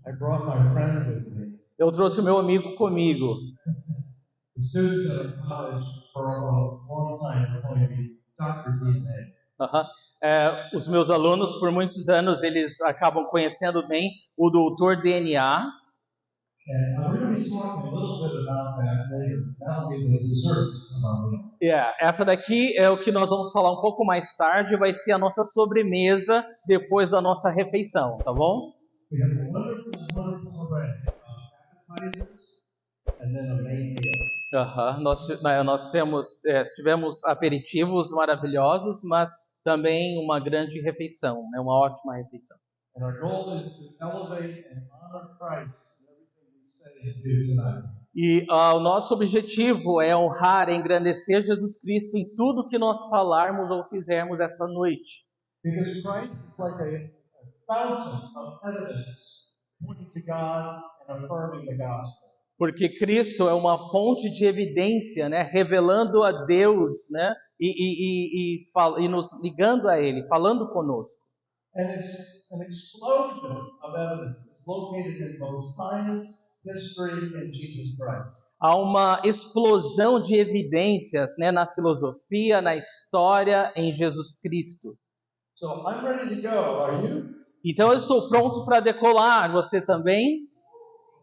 I brought my friend with me. Eu trouxe o meu amigo comigo. The students at our college for a long time are calling me Dr. DNA. Os meus alunos, por muitos anos, eles acabam conhecendo bem o doutor DNA. And we're going to be talking a little bit about that later. That'll be the dessert of our meal. Essa daqui é o que nós vamos falar um pouco mais tarde, vai ser a nossa sobremesa depois da nossa refeição, tá bom? We have a wonderful array of appetizers and then a main meal. Nós tivemos aperitivos maravilhosos, mas também uma grande refeição, né? Uma ótima refeição. And our goal is to elevate and honor Christ in everything we say and do tonight. E o nosso objetivo é honrar e engrandecer Jesus Cristo em tudo que nós falarmos ou fizermos essa noite. Because Christ is like a fountain of evidence pointing to God and affirming the gospel. Porque Cristo é uma fonte de evidência, né, revelando a Deus, né, e nos ligando a Ele, falando conosco. And it's an explosion of evidence. It's located in both science, history, and Jesus Christ. Há uma explosão de evidências, né, na filosofia, na história, em Jesus Cristo. So I'm ready to go. Are you? Então eu estou pronto para decolar. Você também?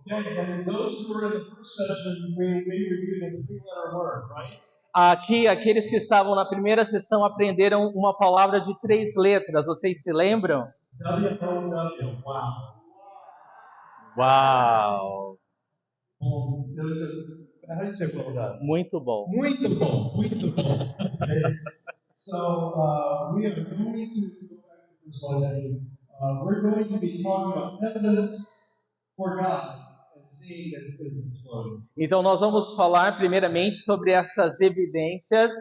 Okay, and those who were in the first session, we reviewed a three-letter word, right? Aqui, aqueles que estavam na primeira sessão aprenderam uma palavra de 3 letras. Vocês se lembram? W-O-W. Wow. Uau! How do you say well done? Muito bom. Muito bom. Muito bom. So we are going to go back to the slide. We're going to be talking about evidence for God. Então nós vamos falar primeiramente sobre essas evidências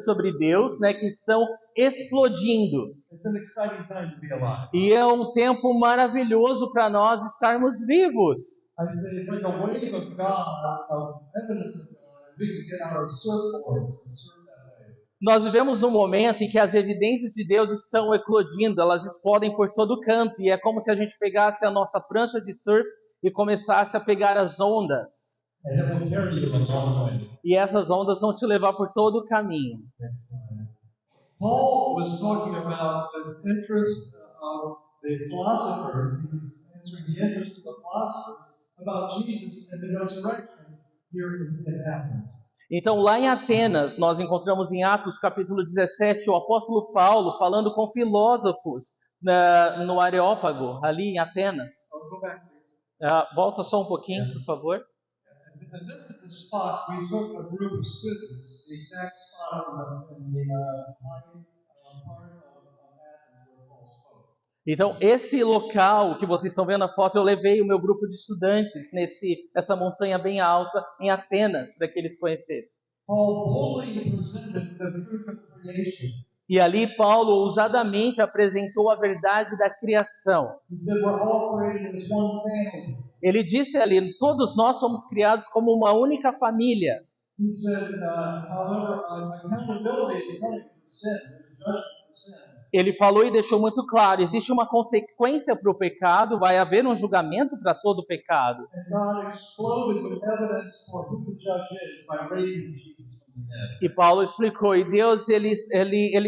sobre Deus, né, que estão explodindo. E é um tempo maravilhoso para nós estarmos vivos. Nós vivemos num momento em que as evidências de Deus estão eclodindo, elas explodem por todo canto, e é como se a gente pegasse a nossa prancha de surf e começasse a pegar as ondas. E essas ondas vão te levar por todo o caminho. Paul was talking about the interest of the philosophers. He was answering the interest of the philosophers about Jesus and the resurrection here in Athens. Então, lá em Atenas, nós encontramos em Atos capítulo 17 o apóstolo Paulo falando com filósofos no Areópago, ali em Atenas. Volta só um pouquinho, por favor. And this is the spot we took a group of students, the exact spot in the part of Athens where Paul spoke. Então, esse local que vocês estão vendo na foto, eu levei o meu grupo de estudantes nessa montanha bem alta em Atenas, para que eles conhecessem. Paul boldly presented the truth of creation. E ali Paulo ousadamente apresentou a verdade da criação. Ele disse ali, todos nós somos criados como uma única família. Ele falou e deixou muito claro, existe uma consequência para o pecado, vai haver um julgamento para todo pecado. E Paulo explicou, e Deus ele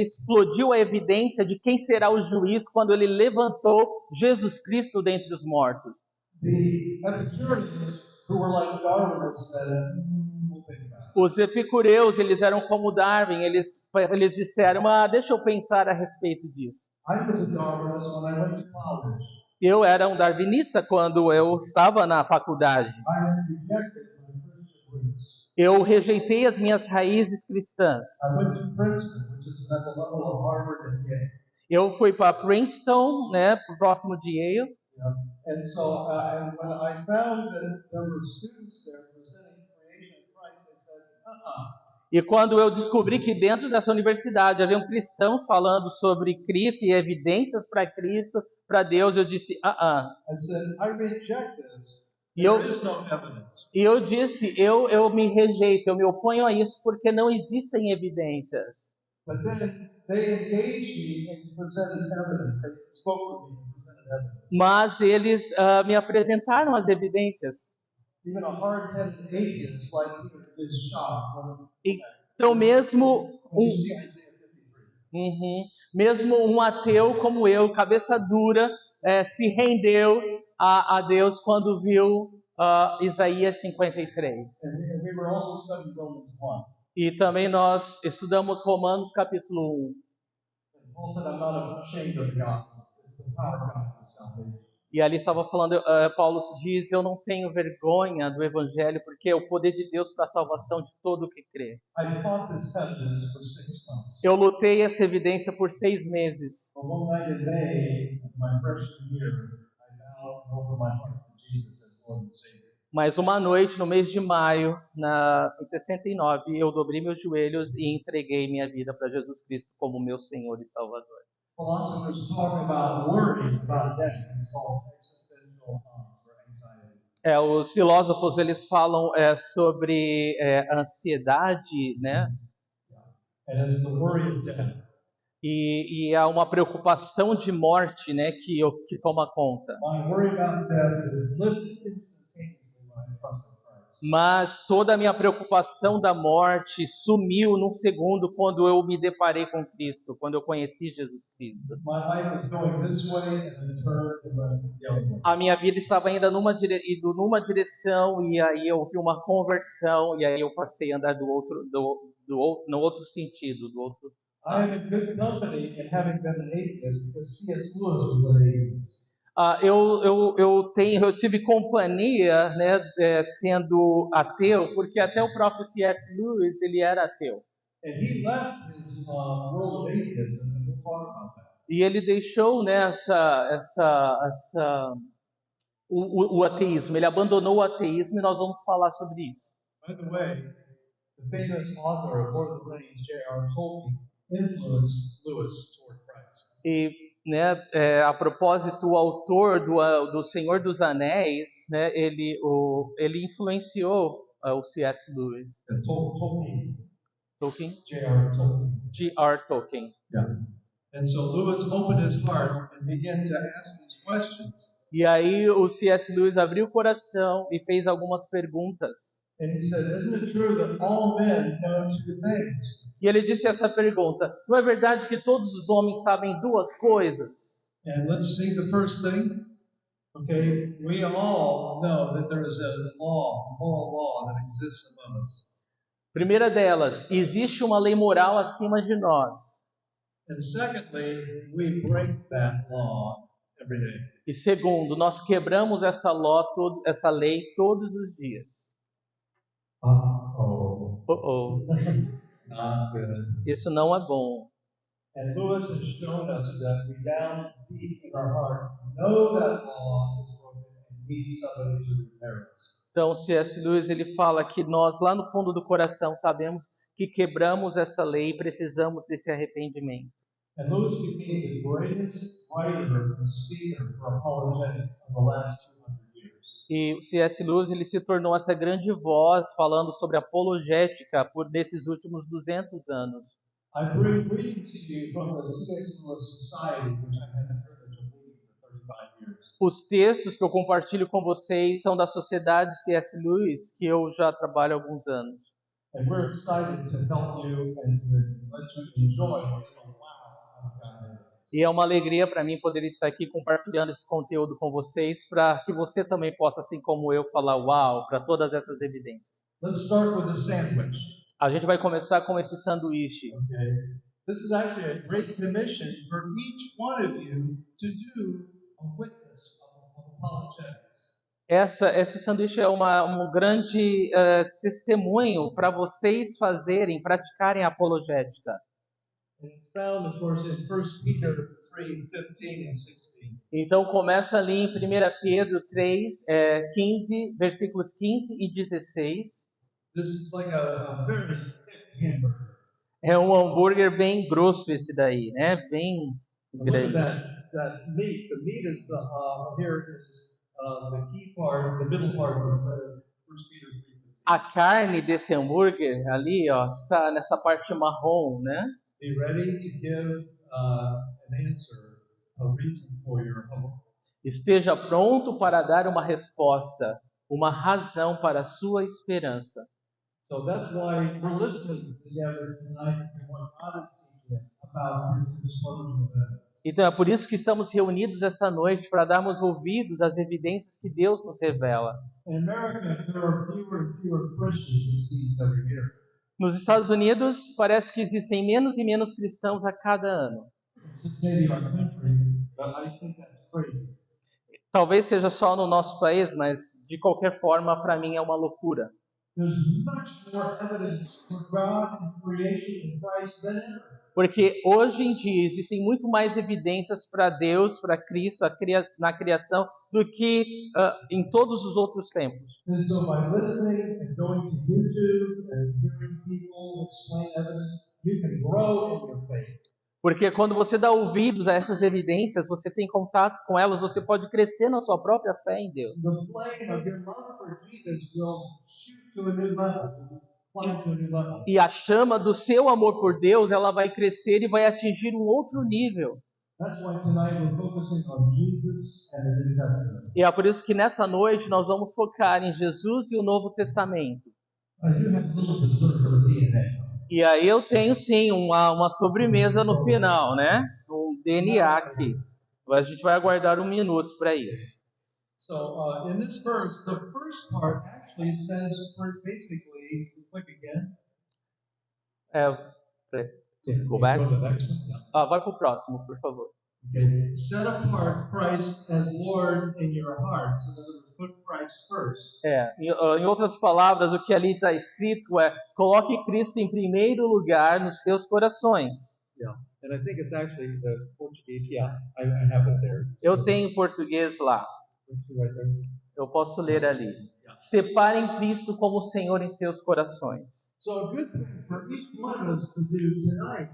explodiu a evidência de quem será o juiz quando ele levantou Jesus Cristo dentre os mortos. Os epicureus, eles eram como Darwin, eles disseram, deixa eu pensar a respeito disso. Eu era um darwinista quando eu estava na faculdade. Eu rejeitei as minhas raízes cristãs. Eu fui para Princeton, né, próximo de Yale. And so, and when I found that there were students there presenting creation of Christ, I said, E quando eu descobri que dentro dessa universidade haviam cristãos falando sobre Cristo e evidências para Cristo, para Deus, eu disse, I said, I reject this. E eu disse, eu me rejeito, eu me oponho a isso porque não existem evidências. But then they engaged me and presented evidence. They spoke with me and presented evidence. Mas eles me apresentaram as evidências. Even a hard-headed atheist like you is shocked Então mesmo when you see Isaiah 53. mesmo um ateu como eu, cabeça dura, se rendeu a Deus quando viu Isaías 53. And we were also studying Romans 1. E também nós estudamos Romanos capítulo 1. And Paul said, I'm not ashamed of the gospel. It's the power of God for salvation. E ali estava falando, Paulo diz, eu não tenho vergonha do evangelho, porque é o poder de Deus para a salvação de todo o que crê. I fought this evidence for 6 months. Eu lutei essa evidência por 6 meses. But one night in May of my freshman year, I bowed and opened my heart to Jesus as Lord and Savior. Mas uma noite, no mês de maio, em 69, eu dobrei meus joelhos e entreguei minha vida para Jesus Cristo como meu Senhor e Salvador. Philosophers talk about worry about death. It's called existential or anxiety. Os filósofos eles falam sobre ansiedade, né? And it's the worry of death. E há uma preocupação de morte, né, que toma conta. My worry about death is lifted instantaneously when I trust in Christ. Mas toda a minha preocupação da morte sumiu num segundo quando eu me deparei com Cristo, quando eu conheci Jesus Cristo. My life was going this way and then turned and went the other way. A minha vida estava indo numa direção e aí eu vi uma conversão e aí eu passei a andar no outro sentido, do outro. I am in good company in having been an atheist because C.S. Lewis was an atheist. Eu tive companhia, né, sendo ateu, porque até o próprio C.S. Lewis ele era ateu. And he left his world of atheism, and we'll talk about that. E ele deixou, né, o ateísmo. Ele abandonou o ateísmo e nós vamos falar sobre isso. By the way, the famous author of Lord of the Rings, J.R. Tolkien, influenced Lewis toward Christ. E, né, a propósito, o autor do Senhor dos Anéis, né, ele influenciou o C.S. Lewis. Tolkien? J.R. Tolkien. J.R. Tolkien. Yeah. And so Lewis opened his heart and began to ask these questions. E aí o C.S. Lewis abriu o coração e fez algumas perguntas. And he said, isn't it true that all men know two things? E ele disse essa pergunta: não é verdade que todos os homens sabem duas coisas? And let's see the first thing. Okay, we all know that there is a moral law that exists among us. Primeira delas, existe uma lei moral acima de nós. And secondly, we break that law every day. E segundo, nós quebramos essa lei todos os dias. Not good. Isso não é bom. And Lewis has shown us that we down deep in our heart know that law is broken and need somebody to repair us. Então, C.S. Lewis ele fala que nós lá no fundo do coração sabemos que quebramos essa lei e precisamos desse arrependimento. And Lewis became the greatest writer and speaker for apologetics of the last 200 years. E o C.S. Lewis ele se tornou essa grande voz falando sobre apologética nesses últimos 200 anos. I bring reading to you from the C.S. Lewis Society, which I've had the privilege of leading for 35 years. Os textos que eu compartilho com vocês são da Sociedade C.S. Lewis, que eu já trabalho há alguns anos. And we're excited to help you and to let you enjoy and go, wow, how God is. E é uma alegria para mim poder estar aqui compartilhando esse conteúdo com vocês, para que você também possa, assim como eu, falar uau para todas essas evidências. Let's start with the sandwich. A gente vai começar com esse sanduíche. Okay. This is actually a great commission for each one of you to do a witness of apologetics. Esse sanduíche é um grande testemunho para vocês praticarem a apologética. And it's found, of course, in 1 Peter 3:15 and 16. Então começa ali em 1 Pedro 3, 15, versículos 15 e 16. This is like a very thick hamburger. É um hambúrguer bem grosso esse daí, né? Bem Look at grande. that meat. The meat is here is the key part, the middle part of 1 Peter 3:15. A carne desse hambúrguer ali, ó, está nessa parte marrom, né? Be ready to give an answer, a reason for your hope. Esteja pronto para dar uma resposta, uma razão para a sua esperança. So that's why we're listening together tonight and what God is teaching us about His disclosure of evidence. Então é por isso que estamos reunidos essa noite, para darmos ouvidos às evidências que Deus nos revela. In America, there are fewer and fewer Christians, it seems, every year. Nos Estados Unidos, parece que existem menos e menos cristãos a cada ano. It's maybe our country, but I think that's crazy. Talvez seja só no nosso país, mas de qualquer forma, para mim é uma loucura. There's much more evidence for God and creation in Christ than ever. Porque hoje em dia existem muito mais evidências para Deus, para Cristo, na criação, do que em todos os outros tempos. And so by listening and going to YouTube and hearing people explain evidence, you can grow in your faith. Porque quando você dá ouvidos a essas evidências, você tem contato com elas, você pode crescer na sua própria fé em Deus. The flame of your love for Jesus will shoot to a new level, climb to a new level. E a chama do seu amor por Deus, ela vai crescer e vai atingir um outro nível. That's why tonight we're focusing on Jesus and the New Testament. E é por isso que nessa noite nós vamos focar em Jesus e o Novo Testamento. I do have a little dessert for the DNA. E aí eu tenho sim uma sobremesa no final, né? Um DNA aqui. A gente vai aguardar um minuto para isso. So in this verse, the first part actually says basically, click again. Go back. Go to the next one. Yeah. Vai para o próximo, por favor. Okay. Set apart Christ as Lord in your hearts. In other words, put Christ first. Em outras palavras, o que ali está escrito é: coloque Cristo em primeiro lugar nos seus corações. Yeah. And I think it's actually the Portuguese. Yeah, I have it there. Eu tenho português lá. Let's see right there. Eu posso ler ali. Separem Cristo como Senhor em seus corações. So a good thing for each one of us to do tonight,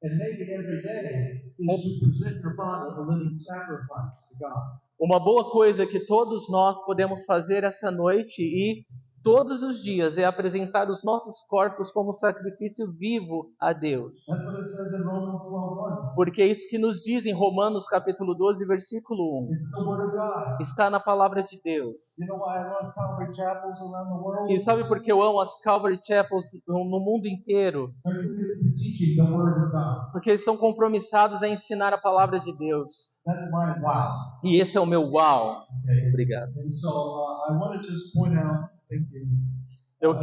and maybe every day, is to present your body a living sacrifice to God. Uma boa coisa que todos nós podemos fazer essa noite e todos os dias é apresentar os nossos corpos como sacrifício vivo a Deus. That's what it says in Romans 12:1. Porque é isso que nos diz em Romanos capítulo 12, versículo 1. It's the Word of God. Está na palavra de Deus. You know why I love Calvary chapels around the world? E sabe por que eu amo as Calvary Chapels no mundo inteiro? They're committed to teaching the Word of God. Porque eles são compromissados a ensinar a palavra de Deus. That's my wow. E esse é o meu uau. Okay. Obrigado. And so I want to just point out, thank you. Eu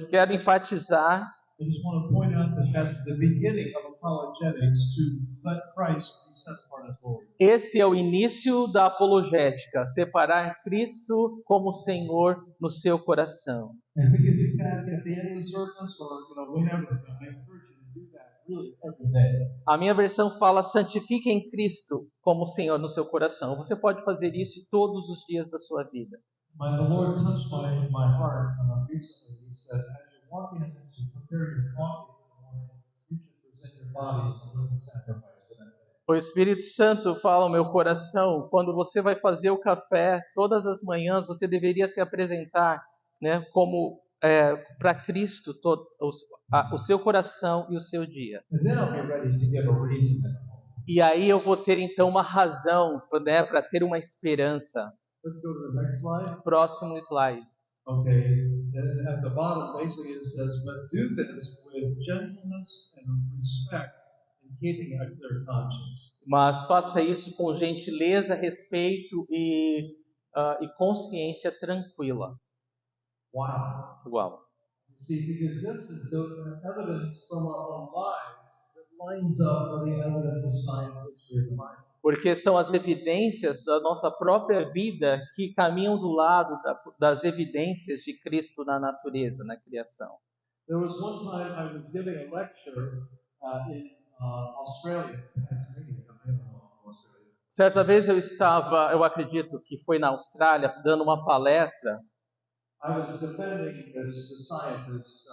quero enfatizar I just want to point out that that's the beginning of apologetics, to let Christ be set apart as Lord. esse é o início da apologética, separar Cristo como Senhor no seu coração. And we can do that at the end of the service or whenever. I encourage you to do that really every day. A minha versão fala: santifiquem Cristo como Senhor no seu coração. Você pode fazer isso todos os dias da sua vida. The Lord touched my heart recently. He said, as you walk in to prepare your coffee in the morning, you should present your body as a living sacrifice for that day. O Espírito Santo fala ao meu coração: quando você vai fazer o café todas as manhãs, você deveria se apresentar, né, como para Cristo o seu coração e o seu dia. And then I'll be ready to give a reason at home. E aí eu vou ter então uma razão, né, para ter uma esperança. Let's go to the next slide. Próximo slide. Okay. And at the bottom, basically, it says, but do this with gentleness and respect, and keeping a clear conscience. Mas faça isso com gentileza, respeito e consciência tranquila. Wow. Uau. You see, because this is the evidence from our own lives that lines up with the evidence of science, history, and the Bible. Porque são as evidências da nossa própria vida que caminham do lado das evidências de Cristo na natureza, na criação. There was one time I was giving a lecture in Australia, Tasmania. I don't know Australia. Certa vez eu acredito que foi na Austrália, dando uma palestra. I was defending the scientist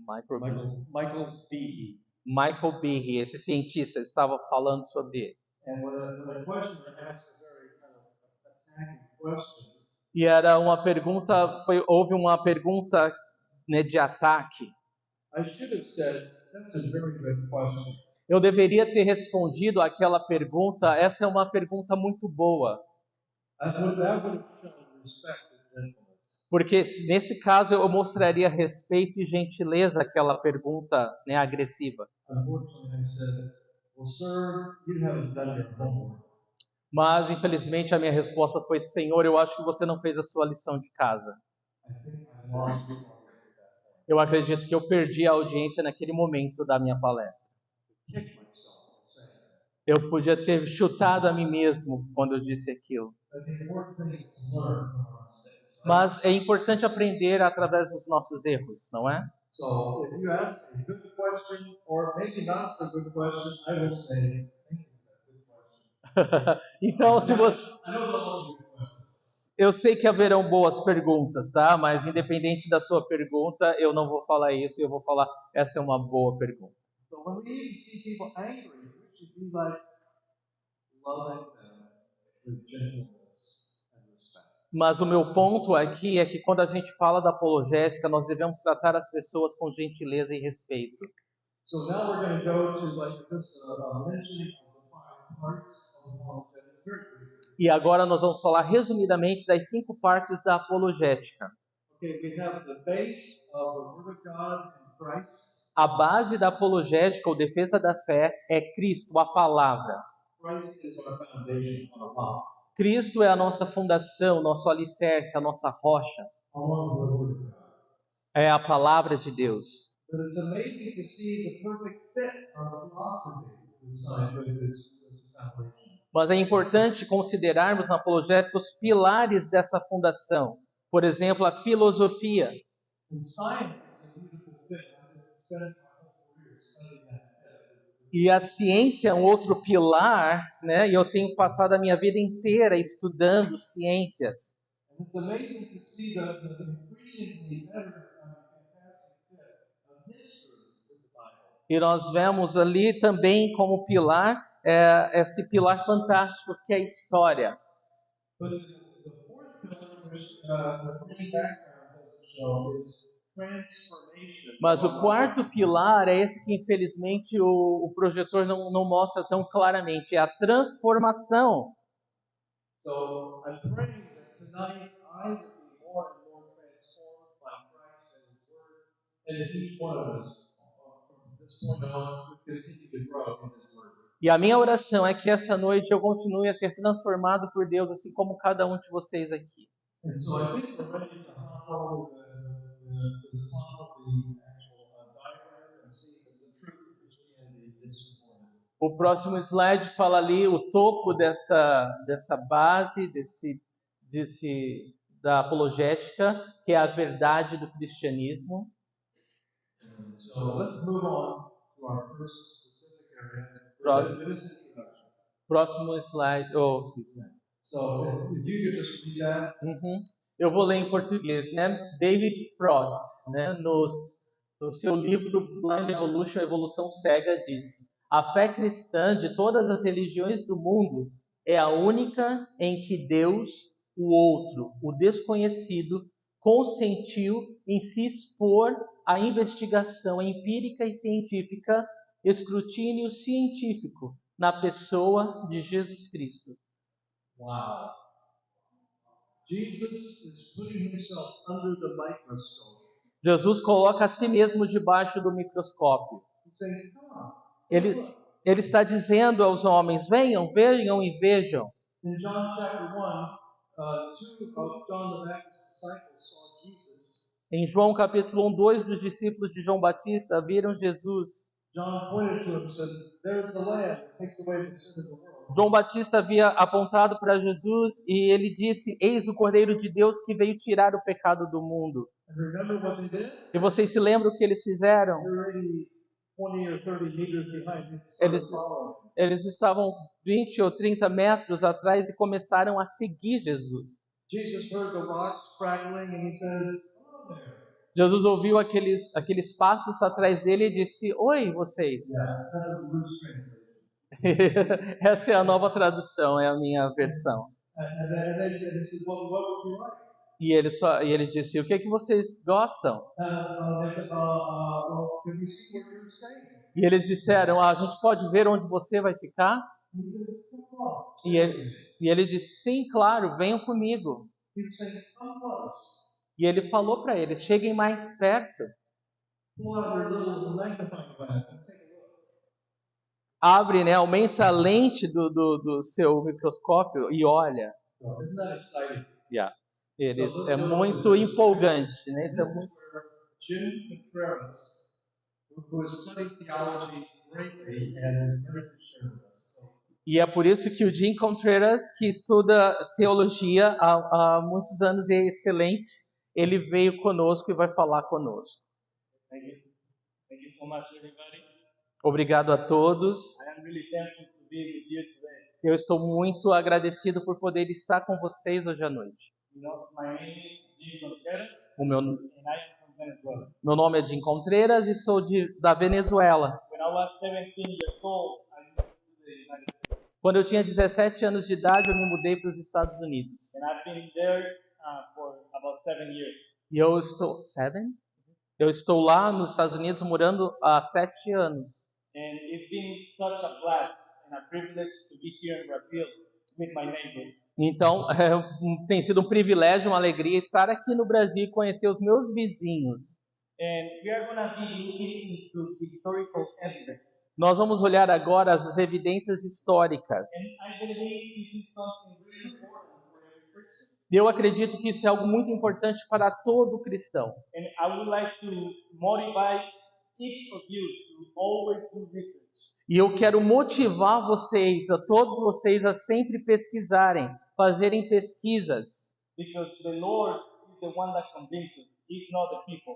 Michael Behe. Michael Behe, esse cientista, estava falando sobre ele. And when a questioner asked a very kind of attacking question, E era uma pergunta, houve uma pergunta, né, de ataque. I should have said, that's a very good question. Eu deveria ter respondido àquela pergunta. Essa é uma pergunta muito boa. That would have shown respect and gentleness. Porque nesse caso eu mostraria respeito e gentileza àquela pergunta, né, agressiva. Unfortunately, I said, well, sir, you haven't done your homework. Mas infelizmente a minha resposta foi: Senhor, eu acho que você não fez a sua lição de casa. I think I lost the audience at that point. Eu acredito que eu perdi a audiência naquele momento da minha palestra. Kick myself for saying that. Eu podia ter chutado a mim mesmo quando eu disse aquilo. But the important thing is to learn from our mistakes. Right? Mas é importante aprender através dos nossos erros, não é? So if you ask a good question, or maybe not so good question, I will say, thank you for that good question. Então, se você... I know the all good questions. Eu sei que haverão boas perguntas, tá? Mas independente da sua pergunta, eu não vou falar isso, eu vou falar, essa é uma boa pergunta. So when we even see people angry, we should be like loving them with gentleness and respect. Mas o meu ponto aqui é que quando a gente fala da apologética, nós devemos tratar as pessoas com gentileza e respeito. So now we're going to go to like this mentioning of the 5 parts of apologetics very briefly. E agora nós vamos falar resumidamente das 5 partes da apologética. Okay, we have the base of the Word of God in Christ. A base da apologética ou defesa da fé é Cristo, a palavra. Christ is our foundation on the law, Cristo é a nossa fundação, nosso alicerce, a nossa rocha. along with the Word of God. É a palavra de Deus. But it's amazing to see the perfect fit of the philosophy designed with this foundation. Mas é importante considerarmos na apologética os pilares dessa fundação. Por exemplo, a filosofia. And science is a beautiful fit. I've spent my whole career studying that fit. E a ciência é um outro pilar, né? E eu tenho passado a minha vida inteira estudando ciências. And it's amazing to see the increasingly better fantastic fit of history with the Bible. E nós vemos ali também como pilar esse pilar fantástico que é a história. But the fourth pillar, which the main background doesn't show, is transformation. Mas o quarto pilar é esse que infelizmente o projetor não mostra tão claramente, é a transformação. So I'm praying that tonight I would be more and more transformed by Christ and His Word, and that each one of us from this point on would continue to grow in His Word. E a minha oração é que essa noite eu continue a ser transformado por Deus, assim como cada um de vocês aqui. And so I think we're ready to hop over to the top of the actual diagram and see the truth of Christianity this morning. O próximo slide fala ali o topo dessa base, da apologética, que é a verdade do cristianismo. And so let's move on to our first specific area. Próximo. This introduction. Próximo slide. So if you could just read that. Eu vou ler em português, né? David Frost, né, no seu livro Blind Evolution, Evolução Cega, diz: a fé cristã de todas as religiões do mundo é a única em que Deus, o outro, o desconhecido, consentiu em se expor à investigação empírica e científica, escrutínio científico, na pessoa de Jesus Cristo. Wow. Jesus is putting himself under the microscope. Jesus coloca a si mesmo debaixo do microscópio. He's saying, come on. Ele está dizendo aos homens: venham, vejam e vejam. In John chapter 1, 2 of John the Baptist's disciples saw Jesus. Em João capítulo 1, 2 dos discípulos de João Batista viram Jesus. John pointed to him and said, there's the Lamb that takes away the sin of the world. João Batista havia apontado para Jesus e ele disse: eis o Cordeiro de Deus que veio tirar o pecado do mundo. And remember what they did? E vocês se lembram o que eles fizeram? They were already 20 or 30 meters behind him. Eles estavam 20 ou 30 metros atrás e começaram a seguir Jesus. Jesus heard the rocks crackling and he says, oh, there. Jesus ouviu aqueles passos atrás dele e disse: oi, vocês. Yeah, that's a loose translation. Essa é a nova tradução, é a minha versão. And they said, what would you like? E ele disse: o que é que vocês gostam? They said, well, can we see where you're staying? E eles disseram: a gente pode ver onde você vai ficar? And he said, come on. E ele disse: sim, claro, venham comigo. He was saying, come close. E ele falou para eles: cheguem mais perto. Pull out your little magnifying glass and take a look. Abre, né, aumenta a lente do seu microscópio e olha. So, isn't that exciting? Yeah. É muito empolgante, né? Isso é This muito... is where Jim Contreras, who has studied theology greatly and is ready to share with us. So, E é por isso que o Jim Contreras, que estuda teologia há muitos anos e é excelente, ele veio conosco e vai falar conosco. Thank you. Thank you so much, everybody. Obrigado a todos. I am really thankful to be with you today. Eu estou muito agradecido por poder estar com vocês hoje à noite. You know, my name is Jim Contreras, O meu, and I am from Venezuela. meu nome é Jim Contreras e sou da Venezuela. When I was 17 years old, I moved to the United States, Quando eu tinha 17 anos de idade, eu me mudei para os Estados Unidos. and I've been there for about 7 years. E eu estou... Seven? Eu estou lá nos Estados Unidos morando há 7 anos. And it's been such a blast and a privilege to be here in Brazil with my neighbors. Então, tem sido um privilégio, uma alegria estar aqui no Brasil e conhecer os meus vizinhos. And we are going to be looking into historical evidence. Nós vamos olhar agora as evidências históricas. And I believe this is something really important for every Christian. E eu acredito que isso é algo muito importante para todo cristão. And I would like to motivate each of you to always do research. E eu quero motivar vocês, a todos vocês, a sempre pesquisarem, fazerem pesquisas. Because the Lord is the one that convinces, He's not the people.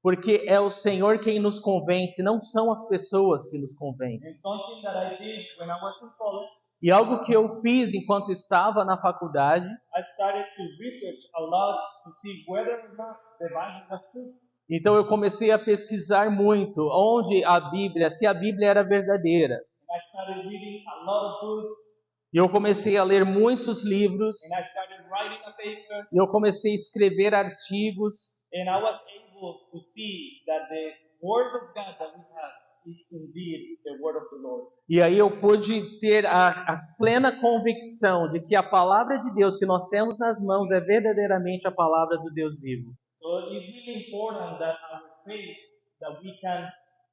Porque é o Senhor quem nos convence, não são as pessoas que nos convencem. And something that I did when I was in college, E algo que eu fiz enquanto estava na faculdade, I started to research a lot to see whether or not the Bible was true. então eu comecei a pesquisar muito onde a Bíblia, se a Bíblia era verdadeira. And I started reading a lot of books, E eu comecei a ler muitos livros, and I started writing a paper, e eu comecei a escrever artigos, and I was able to see that the Word of God that we have is indeed the Word of the Lord. e aí eu pude ter a plena convicção de que a palavra de Deus que nós temos nas mãos é verdadeiramente a palavra do Deus vivo. So it's really important that our faith, that we can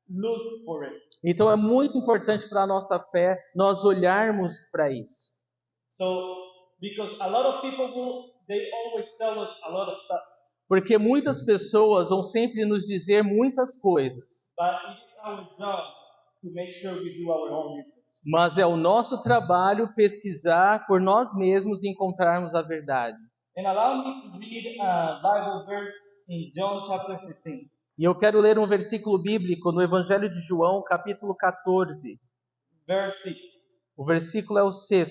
look for it. Então é muito importante para a nossa fé nós olharmos para isso. So, because a lot of people they always tell us a lot of stuff, Porque muitas pessoas vão sempre nos dizer muitas coisas, but it is our job to make sure we do our own research. mas é o nosso trabalho pesquisar por nós mesmos e encontrarmos a verdade. And allow me to read a Bible verse in John chapter 15. E eu quero ler um versículo bíblico no Evangelho de João, capítulo 14. Verse 6. O versículo é o 6º.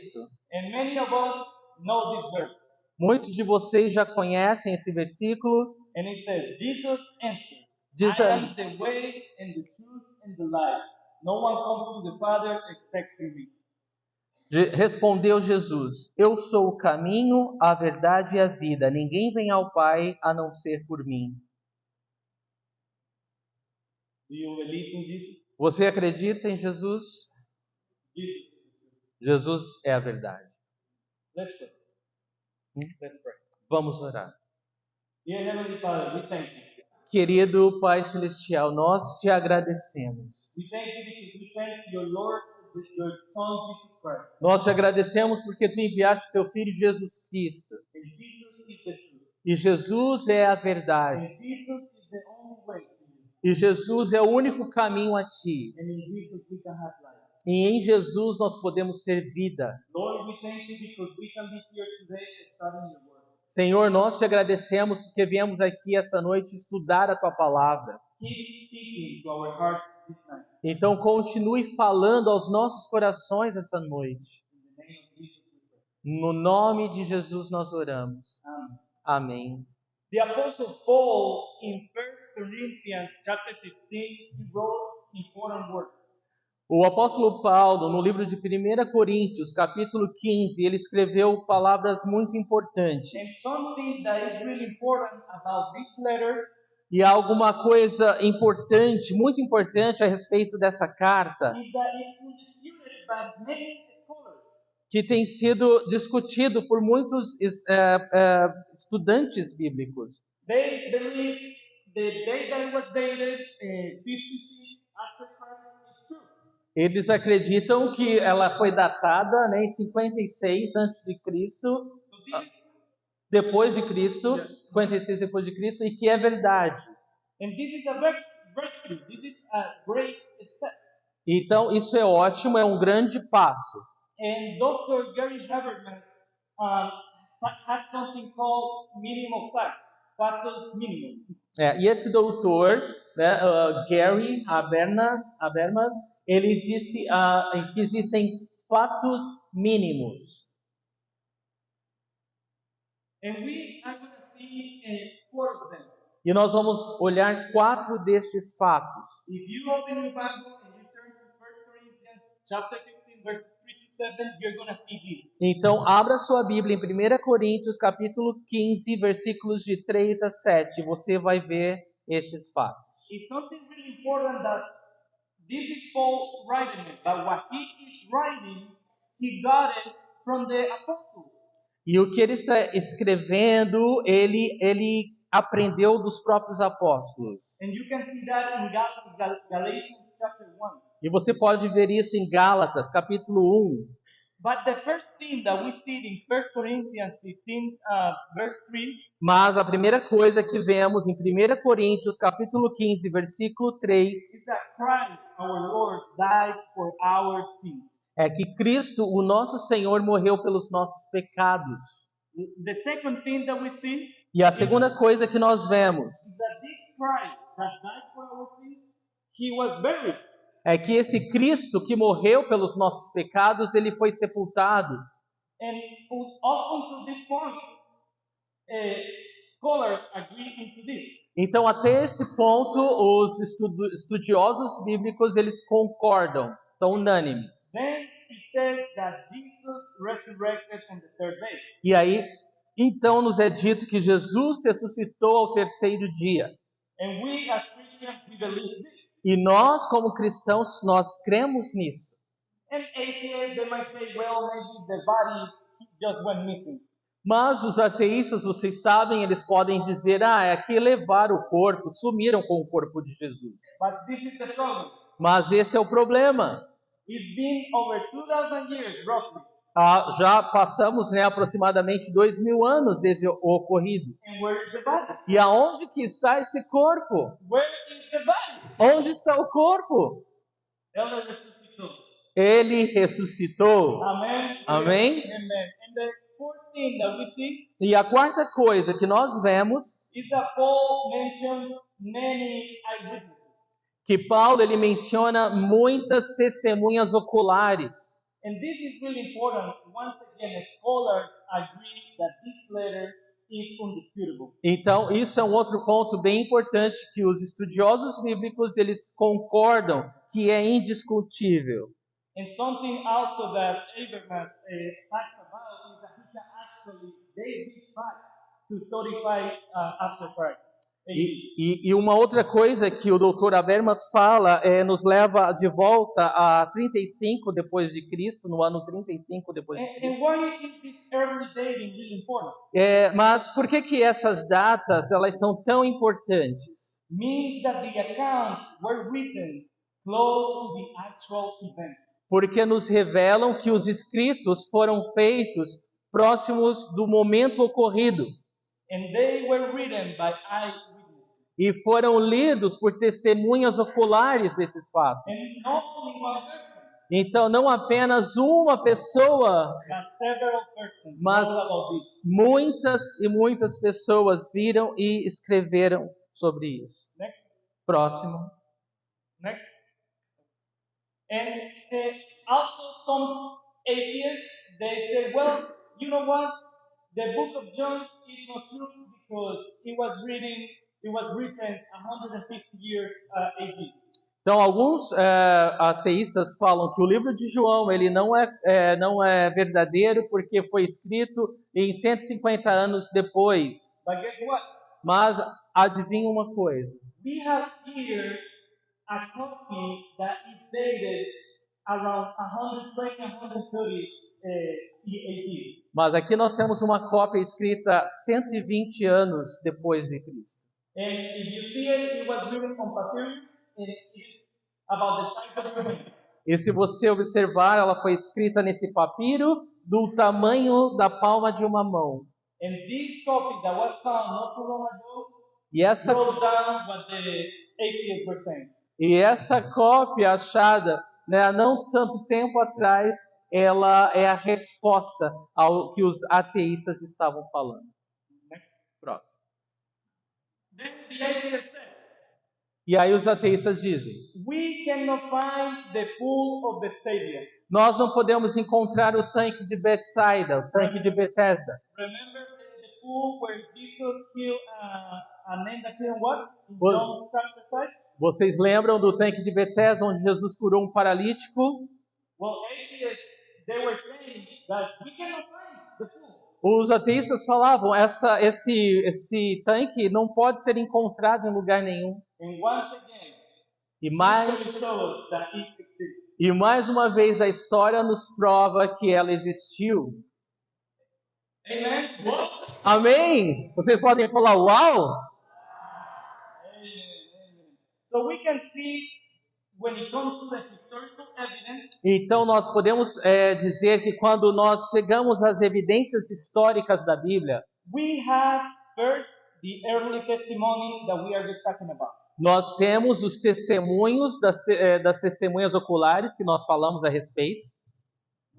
And many of us know this verse. Muitos de vocês já conhecem esse versículo. And it says, Jesus answered, Diz I aí, am the way and the truth and the life. No one comes to the Father except through me. respondeu Jesus: Eu sou o caminho, a verdade e a vida. Ninguém vem ao Pai a não ser por mim. Do you believe in Jesus? Você acredita em Jesus? Jesus. Jesus é a verdade. Let's pray. Let's pray. Vamos orar. Dear Heavenly Father, we thank you. Querido Pai Celestial, nós te agradecemos. We thank you because you sent your Lord, your Son Jesus Christ. Nós te agradecemos porque tu enviaste teu Filho Jesus Cristo. And Jesus is the truth. E Jesus é a verdade. And Jesus is the only way to you. E Jesus é o único caminho a ti. And in Jesus we can have life. E em Jesus nós podemos ter vida. Lord, we thank you because we can be here today studying your word. Senhor, nós te agradecemos porque viemos aqui essa noite estudar a tua palavra. Keep speaking to our hearts this night. Então continue falando aos nossos corações essa noite. In the name of Jesus we pray. No nome de Jesus nós oramos. Amen. Amém. The Apostle Paul in 1 Corinthians chapter 15, he wrote important words. O apóstolo Paulo, no livro de 1 Coríntios, capítulo 15, ele escreveu palavras muito importantes. And something that is really important about this letter E há alguma coisa importante, muito importante a respeito dessa carta, is that it's disputed by many scholars. que tem sido discutido por muitos estudantes bíblicos. They believe the date that it was dated, 56 after Christ, is true. Eles acreditam que ela foi datada, né, em 56 a.C., So this is, depois de Cristo, 56 depois de Cristo, e que é verdade. and this is a breakthrough. This is a great step. Então, isso é ótimo, é um grande passo. And Dr. Gary Habermas has something called minimal facts, factos mínimos. E esse doutor, né, Gary Habermas, ele disse que existem fatos mínimos. And we are going to see 4 of them. E nós vamos olhar 4 destes fatos. If you open your Bible and you turn to 1 Corinthians chapter 15, verse 3 to 7, you're going to see this. Então, abra sua Bíblia em 1 Coríntios, capítulo 15, versículos de 3 a 7. Você vai ver estes fatos. It's something really important that this is Paul writing it, but what he is writing, he got it from the apostles. E o que ele está escrevendo, ele aprendeu dos próprios apóstolos. And you can see that in Galatians chapter 1. E você pode ver isso em Gálatas, capítulo 1. But the first thing that we see in 1 Corinthians 15, verse 3, Mas a primeira coisa que vemos em 1 Coríntios, capítulo 15, versículo 3, is that Christ, our Lord, died for our sins. é que Cristo, o nosso Senhor, morreu pelos nossos pecados. The second thing that we see E a segunda coisa que nós vemos is that this Christ that died for our sins, he was buried. é que esse Cristo que morreu pelos nossos pecados, ele foi sepultado. And up until this point, scholars agree into this. Então, até esse ponto, os estudiosos bíblicos, eles concordam, são unânimes. Then it says that Jesus resurrected on the third day. E aí, então nos é dito que Jesus ressuscitou ao terceiro dia. And we as Christians, we believe this. E nós, como cristãos, nós cremos nisso. And atheists, they might say, well, maybe the body just went missing. Mas os ateístas, vocês sabem, eles podem dizer, é que levaram o corpo, sumiram com o corpo de Jesus. But this is the problem. Mas esse é o problema. It's been over 2,000 years, roughly. Já passamos, né, aproximadamente 2.000 anos desde o ocorrido. And where is the body? E aonde que está esse corpo? Where is the body? Onde está o corpo? Ela ressuscitou. Ele ressuscitou. Amen. Amém? Amen. And the fourth thing that we see E a quarta coisa que nós vemos, is that Paul mentions many eyewitnesses. que Paulo ele menciona muitas testemunhas oculares. And this is really important. Once again, scholars agree that this letter is undisputable. Então, isso é um outro ponto bem importante que os estudiosos bíblicos eles concordam que é indiscutível. And something also that Habermas talks about is that he can actually date this fact to 35 after Christ. E uma outra coisa que o Dr. Habermas fala nos leva de volta a 35 depois de Cristo, no ano 35 depois de And Cristo. why is this early dating really important? Mas por que essas datas elas são tão importantes? Means that the accounts were written close to the actual event. Porque nos revelam que os escritos foram feitos próximos do momento ocorrido And they were written by eyewitnesses. e foram lidos por testemunhas oculares desses fatos. And not only one person, Então, não apenas uma pessoa, but several persons Mas- know about this. muitas e muitas pessoas viram e escreveram sobre isso. Next. Próximo. Next. And also some atheists, they say, well, you know what? The book of John is not true because it was written 150 years AD. Então, alguns ateístas falam que o livro de João ele não é verdadeiro porque foi escrito em 150 anos depois. But guess what? Mas adivinha uma coisa? We have here a copy that is dated around 120, 130 AD. Mas aqui nós temos uma cópia escrita 120 anos depois de Cristo. And if you see it, it was written on papyrus, and it is about the size of your hand. E se você observar, ela foi escrita nesse papiro do tamanho da palma de uma mão. And this copy that was found not too long ago E essa, wrote down what the atheists were saying. cópia achada, né, há não tanto tempo atrás, ela é a resposta ao que os ateístas estavam falando. Próximo. Then the atheists said, E aí os ateístas dizem: we cannot find the pool of Bethsaida. nós não podemos encontrar o tanque de Betsaida, o tanque de Betesda. Remember the pool where Jesus healed a man that couldn't walk? In Was- John chapter 5? Vocês lembram do tanque de Betesda, onde Jesus curou um paralítico? Well, atheists, they were saying that we cannot find the pool. Os ateístas falavam: esse tanque não pode ser encontrado em lugar nenhum. And once again, E history shows that it exists. mais uma vez a história nos prova que ela existiu. Amen? What? Amém? Vocês podem falar uau? Amen. So we can see when it comes to the historical evidence, Então nós podemos dizer que quando nós chegamos às evidências históricas da Bíblia, we have first the early testimony that we are just talking about. nós temos os testemunhos das testemunhas oculares que nós falamos a respeito.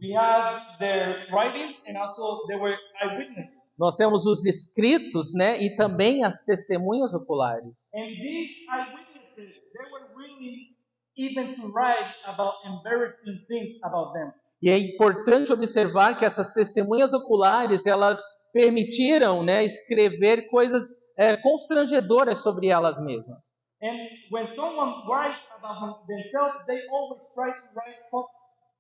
We have their writings and also they were eyewitnesses. Nós temos os escritos, né, e também as testemunhas oculares. And these eyewitnesses, they were willing even to write about embarrassing things about them. E é importante observar que essas testemunhas oculares, elas permitiram, né, escrever coisas constrangedoras sobre elas mesmas. And when someone writes about themselves, they always try to write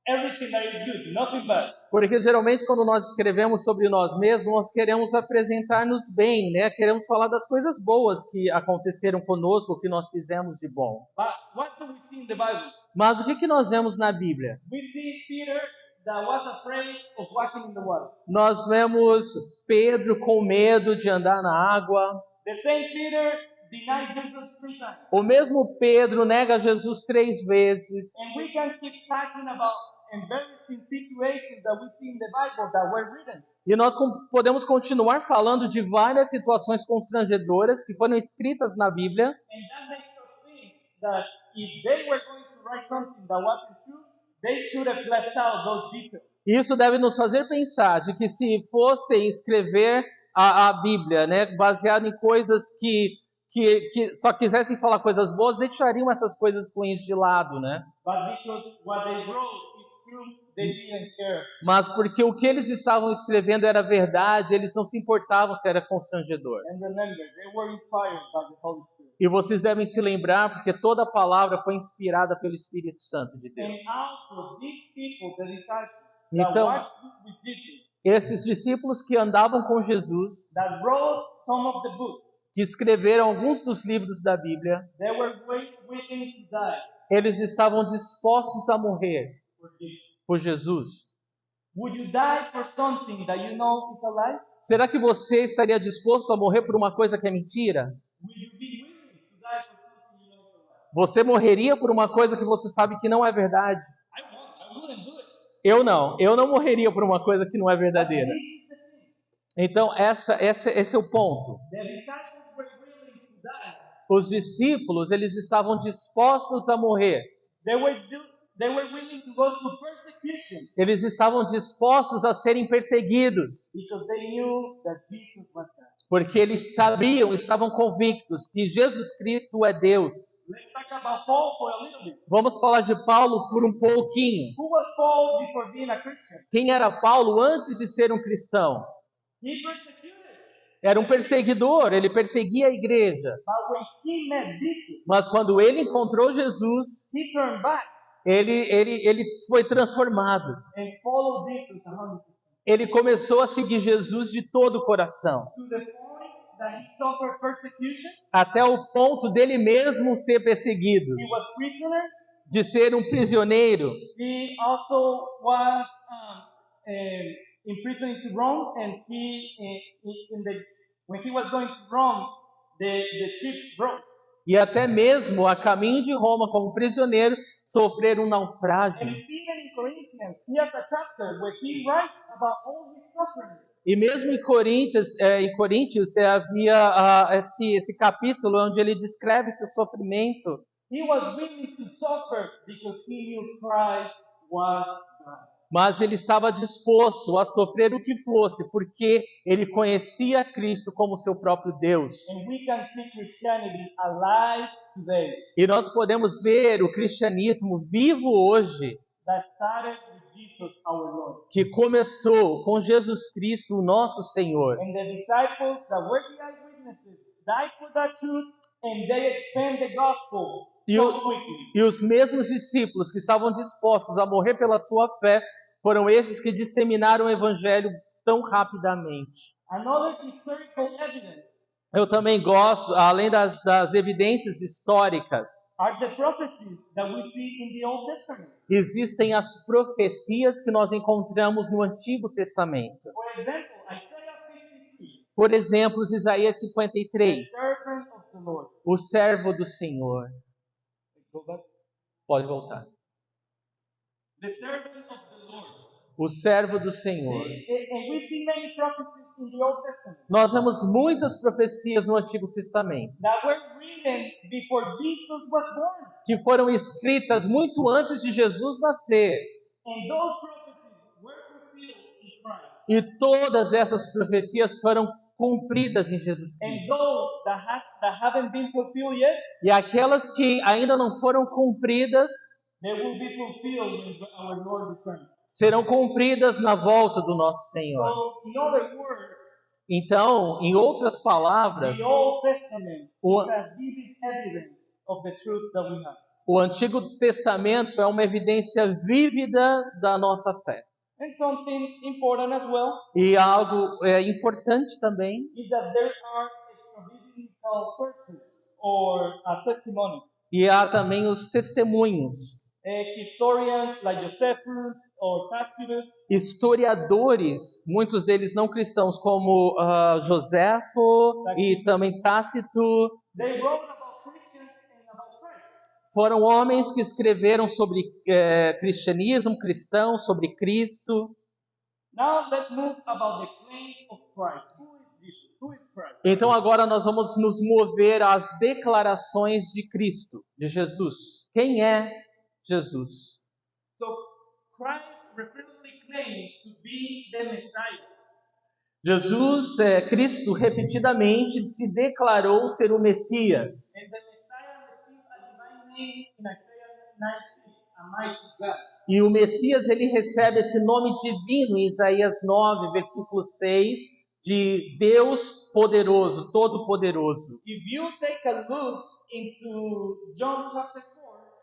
everything that is good, nothing bad. Porque geralmente quando nós escrevemos sobre nós mesmos, nós queremos apresentar-nos bem, né? Queremos falar das coisas boas que aconteceram conosco, que nós fizemos de bom. But what do we see in the Bible? Mas o que nós vemos na Bíblia? We see Peter that was afraid of walking in the water. Nós vemos Pedro com medo de andar na água. The same Peter denied Jesus 3 times. O mesmo Pedro nega Jesus 3 vezes. And we can keep talking about embarrassing situations that we see in the Bible that were written. E nós podemos continuar falando de várias situações constrangedoras que foram escritas na Bíblia. And that makes us think that if they were going to write something that wasn't true, they should have left out those details. Isso deve nos fazer pensar de que se fossem escrever a Bíblia, né, baseado em coisas que só quisessem falar coisas boas, deixariam essas coisas ruins de lado, né? But because what they wrote is true, they didn't care. Mas porque o que eles estavam escrevendo era verdade, eles não se importavam se era constrangedor. And remember, they were inspired by the Holy Spirit. E vocês devem se lembrar, porque toda a palavra foi inspirada pelo Espírito Santo de Deus. And also, these people, the disciples, that Então, walked with Jesus, esses discípulos que andavam com Jesus, that wrote some of the books, que escreveram alguns dos livros da Bíblia, they were willing to die eles estavam dispostos a morrer for Jesus. por Jesus. Would you die for something that you know is a lie? Será que você estaria disposto a morrer por uma coisa que é mentira? Would you be willing to die for something you know is a lie? Você morreria por uma coisa que você sabe que não é verdade? I wouldn't do it. Eu não morreria por uma coisa que não é verdadeira. This is the thing. Então, esse é o ponto. The disciples were willing to die. Os discípulos, eles estavam dispostos a morrer. They were willing to go through persecution Eles estavam dispostos a serem perseguidos, because they knew that Jesus was God. porque eles sabiam, estavam convictos que Jesus Cristo é Deus. Let's talk about Paul for a little bit. Vamos falar de Paulo por um pouquinho. Who was Paul before being a Christian? Quem era Paulo antes de ser um cristão? He persecuted. Era um perseguidor, ele perseguia a igreja. But when he met Jesus, Mas quando ele encontrou Jesus, he turned back ele foi transformado. and followed Jesus 100%. Ele começou a seguir Jesus de todo o coração, To the point that he suffered persecution, até o ponto dele mesmo ser perseguido, he was prisoner, de ser um prisioneiro. he also was imprisoned to Rome, and when he was going to Rome, the ship broke. E até mesmo a caminho de Roma, como prisioneiro, sofrer um naufrágio. And even in Corinthians, he has a chapter where he writes about all his sufferings. E mesmo em Coríntios havia esse capítulo onde ele descreve esse sofrimento. He was willing to suffer because he knew Christ was God. Mas ele estava disposto a sofrer o que fosse, porque ele conhecia Cristo como seu próprio Deus. And we can see Christianity alive today. E nós podemos ver o cristianismo vivo hoje, That started with Jesus our Lord. que começou com Jesus Cristo, o nosso Senhor. And the disciples that were the eyewitnesses died for that truth, and they expand the gospel so quickly. E os mesmos discípulos que estavam dispostos a morrer pela sua fé foram esses que disseminaram o evangelho tão rapidamente. Another historical evidence Eu também gosto, além das evidências históricas, are the prophecies that we see in the Old Testament. existem as profecias que nós encontramos no Antigo Testamento. For example, Isaiah 53, Por exemplo, Isaías the 53, servant of the Lord. o servo do Senhor. Go back. Pode voltar. The servant of the Lord. O servo do Senhor. And we see many prophecies in the Old Testament Nós vemos muitas profecias no Antigo Testamento that were written before Jesus was born. que foram escritas muito antes de Jesus nascer. And those prophecies were fulfilled in Christ. E todas essas profecias foram cumpridas em Jesus And Cristo. those that haven't been fulfilled yet, E aquelas que ainda não foram cumpridas they will be fulfilled when our Lord returns. serão cumpridas na volta do nosso Senhor. So, in other words, Então, em outras palavras, the Old Testament o- is a vivid evidence of the truth that we have. o Antigo Testamento é uma evidência vívida da nossa fé. And something important as well E algo importante também is that there are extra-biblical sources or testimonies. e há também os testemunhos. Historians like Josephus or Tacitus, Historiadores, muitos deles não cristãos, como Joséfo e também Tácito, they wrote about Christians and about Christ. foram homens que escreveram sobre cristianismo, cristãos, sobre Cristo. Now let's move about the claims of Christ. Who is Jesus? Who is Christ? Então agora nós vamos nos mover às declarações de Cristo, de Jesus. Quem é Jesus? So Christ repeatedly claims to be the Messiah. Jesus, Cristo, repetidamente se declarou ser o Messias. And the Messiah received a divine name in Isaiah 9:6, a mighty God. E o Messias, ele recebe esse nome divino em Isaías 9, versículo 6, de Deus poderoso, todo-poderoso. If you take a look into John chapter 4,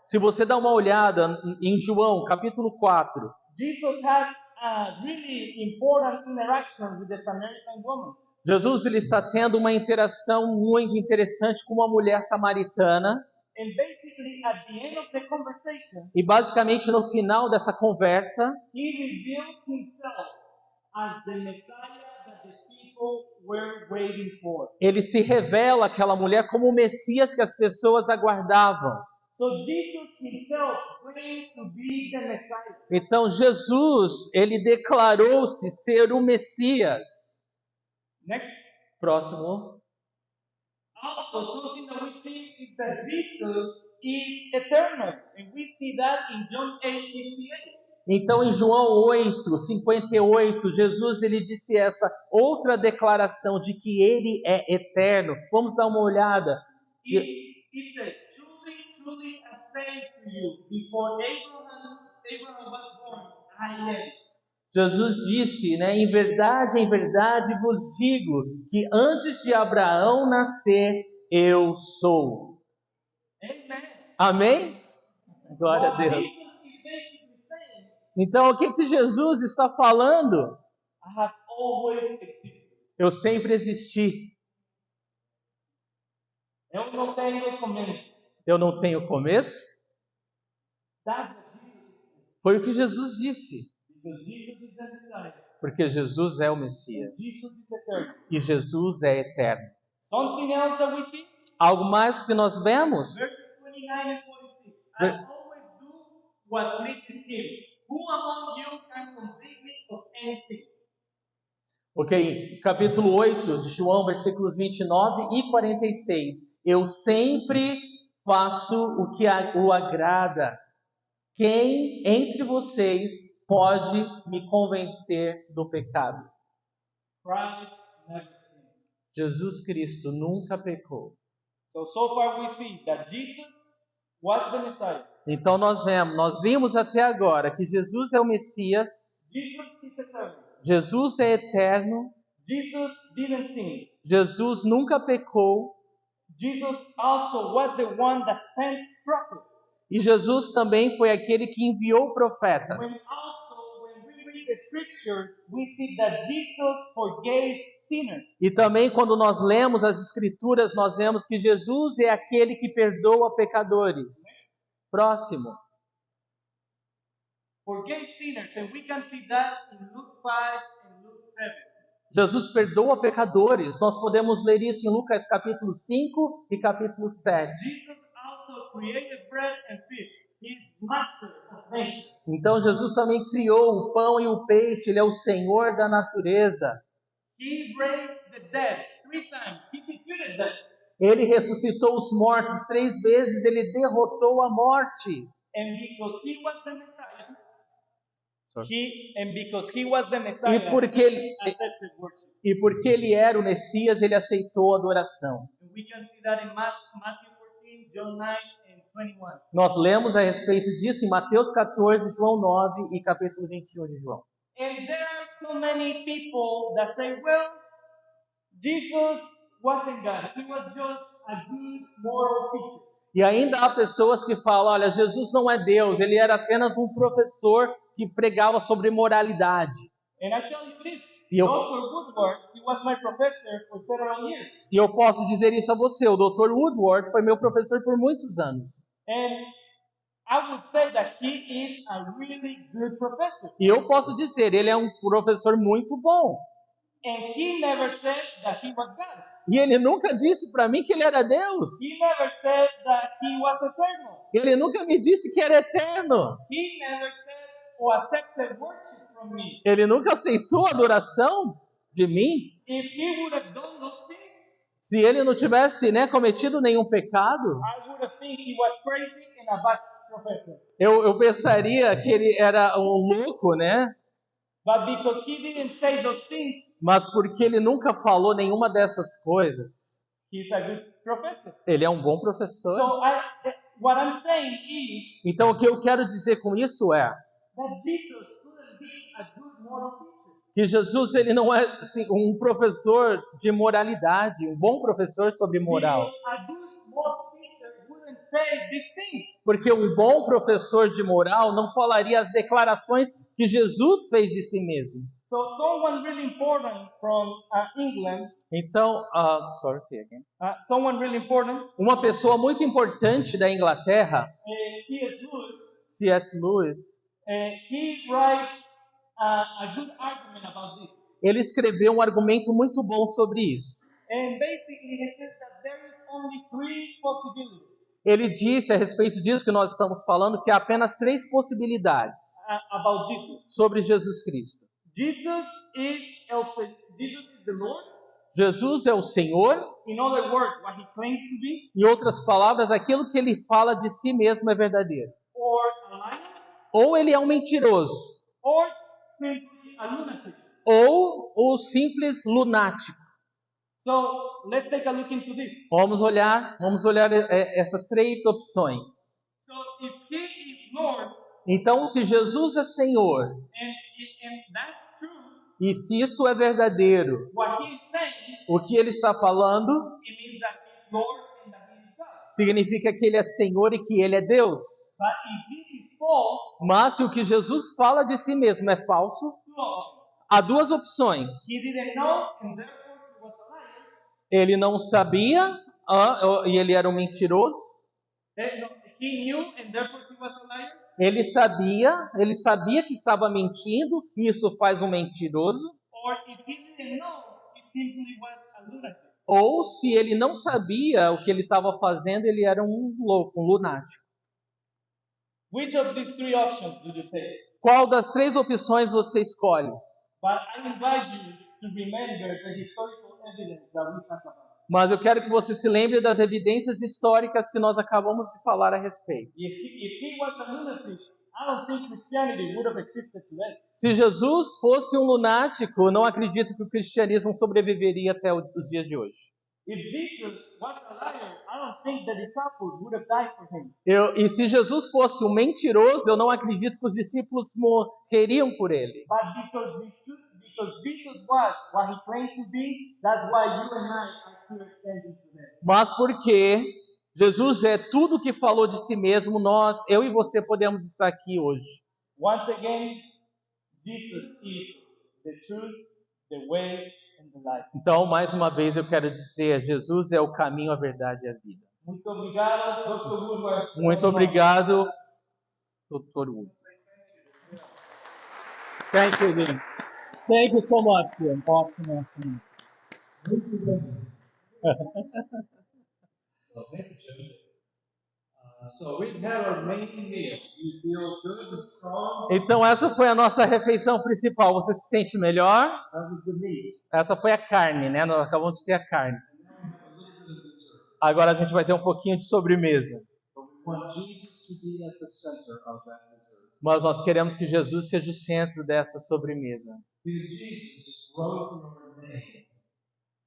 Se você dá uma olhada em João, capítulo 4, Jesus has a really important interaction with the Samaritan woman. Jesus ele está tendo uma interação muito interessante com uma mulher samaritana. And basically, at the end of the conversation, E basicamente no final dessa conversa, he reveals himself as the Messiah that the people were waiting for. ele se revela àquela mulher como o Messias que as pessoas aguardavam. So Jesus himself claimed to be the Messiah. Então Jesus, ele declarou-se ser o Messias. Next. Próximo. Also, something that we see is that Jesus is eternal. And we see that in John 8:58. Então em João 8, 58, Jesus ele disse essa outra declaração de que ele é eterno. Vamos dar uma olhada. He says, "Truly, truly, I say to you, before Abraham was born, I am." Jesus disse, né, em verdade vos digo, que antes de Abraão nascer, eu sou. Amen. Amém? Glória a What Deus. Jesus is basically saying, Então, o que que Jesus está falando? I have always existed. Eu sempre existi. Eu não tenho começo. Eu não tenho começo? That's what Jesus is. Foi o que Jesus disse. Because Jesus is the Messiah. Porque Jesus é o Messias. Jesus is eternal. E Jesus é eterno. Something else that we see? Algo mais que nós vemos? Verses 29 and 46. I always do what pleases Him. Who among you can convict me of any sin? Ok, capítulo 8 de João, versículos 29 e 46. Eu sempre faço o que o agrada. Quem entre vocês pode me convencer do pecado? Christ never sinned. Jesus Cristo nunca pecou. So far we see that Jesus was the Messiah. Então nós vimos até agora que Jesus é o Messias, Jesus is eternal. Jesus é eterno, Jesus didn't sin. Jesus nunca pecou Jesus also was the one that sent prophets. e Jesus também foi aquele que enviou profetas. When we read the scriptures, we see that Jesus forgave sinners. E também quando nós lemos as Escrituras, nós vemos que Jesus é aquele que perdoa pecadores. Próximo. Forgave sinners, and we can see that in Luke 5 and Luke 7. Jesus perdoa pecadores. Nós podemos ler isso em Lucas capítulo 5 e capítulo 7. Jesus also created bread and fish. He is master of nature. Então Jesus também criou o pão e o peixe. Ele é o Senhor da natureza. He raised the dead 3 times. He defeated them. Ele ressuscitou os mortos 3 vezes. Ele derrotou a morte. And because he was the Messiah, he was the Messiah, E porque accepted worship. E porque ele era o Messias, ele aceitou a adoração. And we can see that in Matthew 14, John 9, and 21. Nós lemos a respeito disso em Mateus 14, João 9 e capítulo 21 de João. And there are so many people that say, well, Jesus wasn't God. He was just a good moral teacher. E ainda há pessoas que falam, olha, Jesus não é Deus, ele era apenas um professor que pregava sobre moralidade. And I tell you this, E eu, Dr. Woodward, he was my professor for several years. e eu posso dizer isso a você, o Dr. Woodward foi meu professor por muitos anos. And I would say that he is a really good professor. E eu posso dizer, ele é um professor muito bom. And he never said that he was God. E ele nunca disse para mim que ele era Deus. He never said that he was eternal. Ele nunca me disse que era eterno. He never said or accepted worship from me. Ele nunca aceitou a adoração de mim. If he would have done those things, Se ele não tivesse, né, cometido nenhum pecado, I would have think he was crazy and a bad professor. eu pensaria que ele era um louco, né? But because he didn't say those things, Mas porque ele nunca falou nenhuma dessas coisas, he's a good professor. ele é um bom professor. So what I'm saying is Então o que eu quero dizer com isso é that Jesus couldn't be a good moral teacher. que Jesus ele não é assim, um professor de moralidade, um bom professor sobre moral. Because a good moral teacher wouldn't say these things. Porque um bom professor de moral não falaria as declarações que Jesus fez de si mesmo. So someone really important from England, Então, say again. someone really important, Uma pessoa muito importante da Inglaterra, C.S. Lewis, C.S. Lewis, he writes a good argument about this. ele escreveu um argumento muito bom sobre isso. And basically he says that there is only 3 possibilities Ele disse a respeito disso que nós estamos falando, que há apenas 3 possibilidades about Jesus. sobre Jesus Cristo. Jesus is the Lord. Jesus é o Senhor, In other words, what he claims to be, em outras palavras, aquilo que ele fala de si mesmo é verdadeiro. or a liar, Ou ele é um mentiroso, or simply a lunatic. ou o simples lunático. So let's take a look into this. Vamos olhar essas 3 opções. So if he is Lord, Então, se Jesus é Senhor, and that's true, e se isso é verdadeiro, what he is saying, o que ele está falando it means that he's Lord and that he is God. significa que ele é Senhor e que ele é Deus. But if this is false, Mas se o que Jesus fala de si mesmo é falso, two options. há duas opções. He didn't know, and therefore he was a liar. Ele não sabia e ele era um mentiroso. No, he knew, and therefore he was a liar. Ele sabia que estava mentindo, e isso faz um mentiroso. Or if he didn't know, he simply was a lunatic. Ou se ele não sabia o que ele estava fazendo, ele era um louco, um lunático. Which of these three options do you take? Qual das três opções você escolhe? But I invite you to remember the historical evidence that we talked about. Mas eu quero que você se lembre das evidências históricas que nós acabamos de falar a respeito. If he was a lunatic, I don't think Christianity would have existed today. Se Jesus fosse um lunático, não acredito que o cristianismo sobreviveria até os dias de hoje. If Jesus was a liar, I don't think the disciples would have died for him. E se Jesus fosse um mentiroso, eu não acredito que os discípulos morreriam por ele. But because Jesus was what he claimed to be, that's why you and I are here standing today. Mas porque Jesus é tudo o que falou de si mesmo, eu e você podemos estar aqui hoje. Once again, Jesus is the truth, the way, and the life. Então, mais uma vez eu quero dizer, Jesus é o caminho, a verdade e a vida. Muito obrigado, Dr. Woodward. Muito obrigado, Dr. Wood. Thank you, Dean. Thank you so much, Dean. Awesome. So thank you, Jim. So we had our main meal. You feel good and strong? Então essa foi a nossa refeição principal. Você se sente melhor? That was the meat. Essa foi a carne, né? Nós acabamos de ter a carne. A little bit of dessert. Agora a gente vai ter um pouquinho de sobremesa. But we want Jesus to be at the center of that dessert. Mas nós queremos que Jesus seja o centro dessa sobremesa. Because Jesus wrote your name.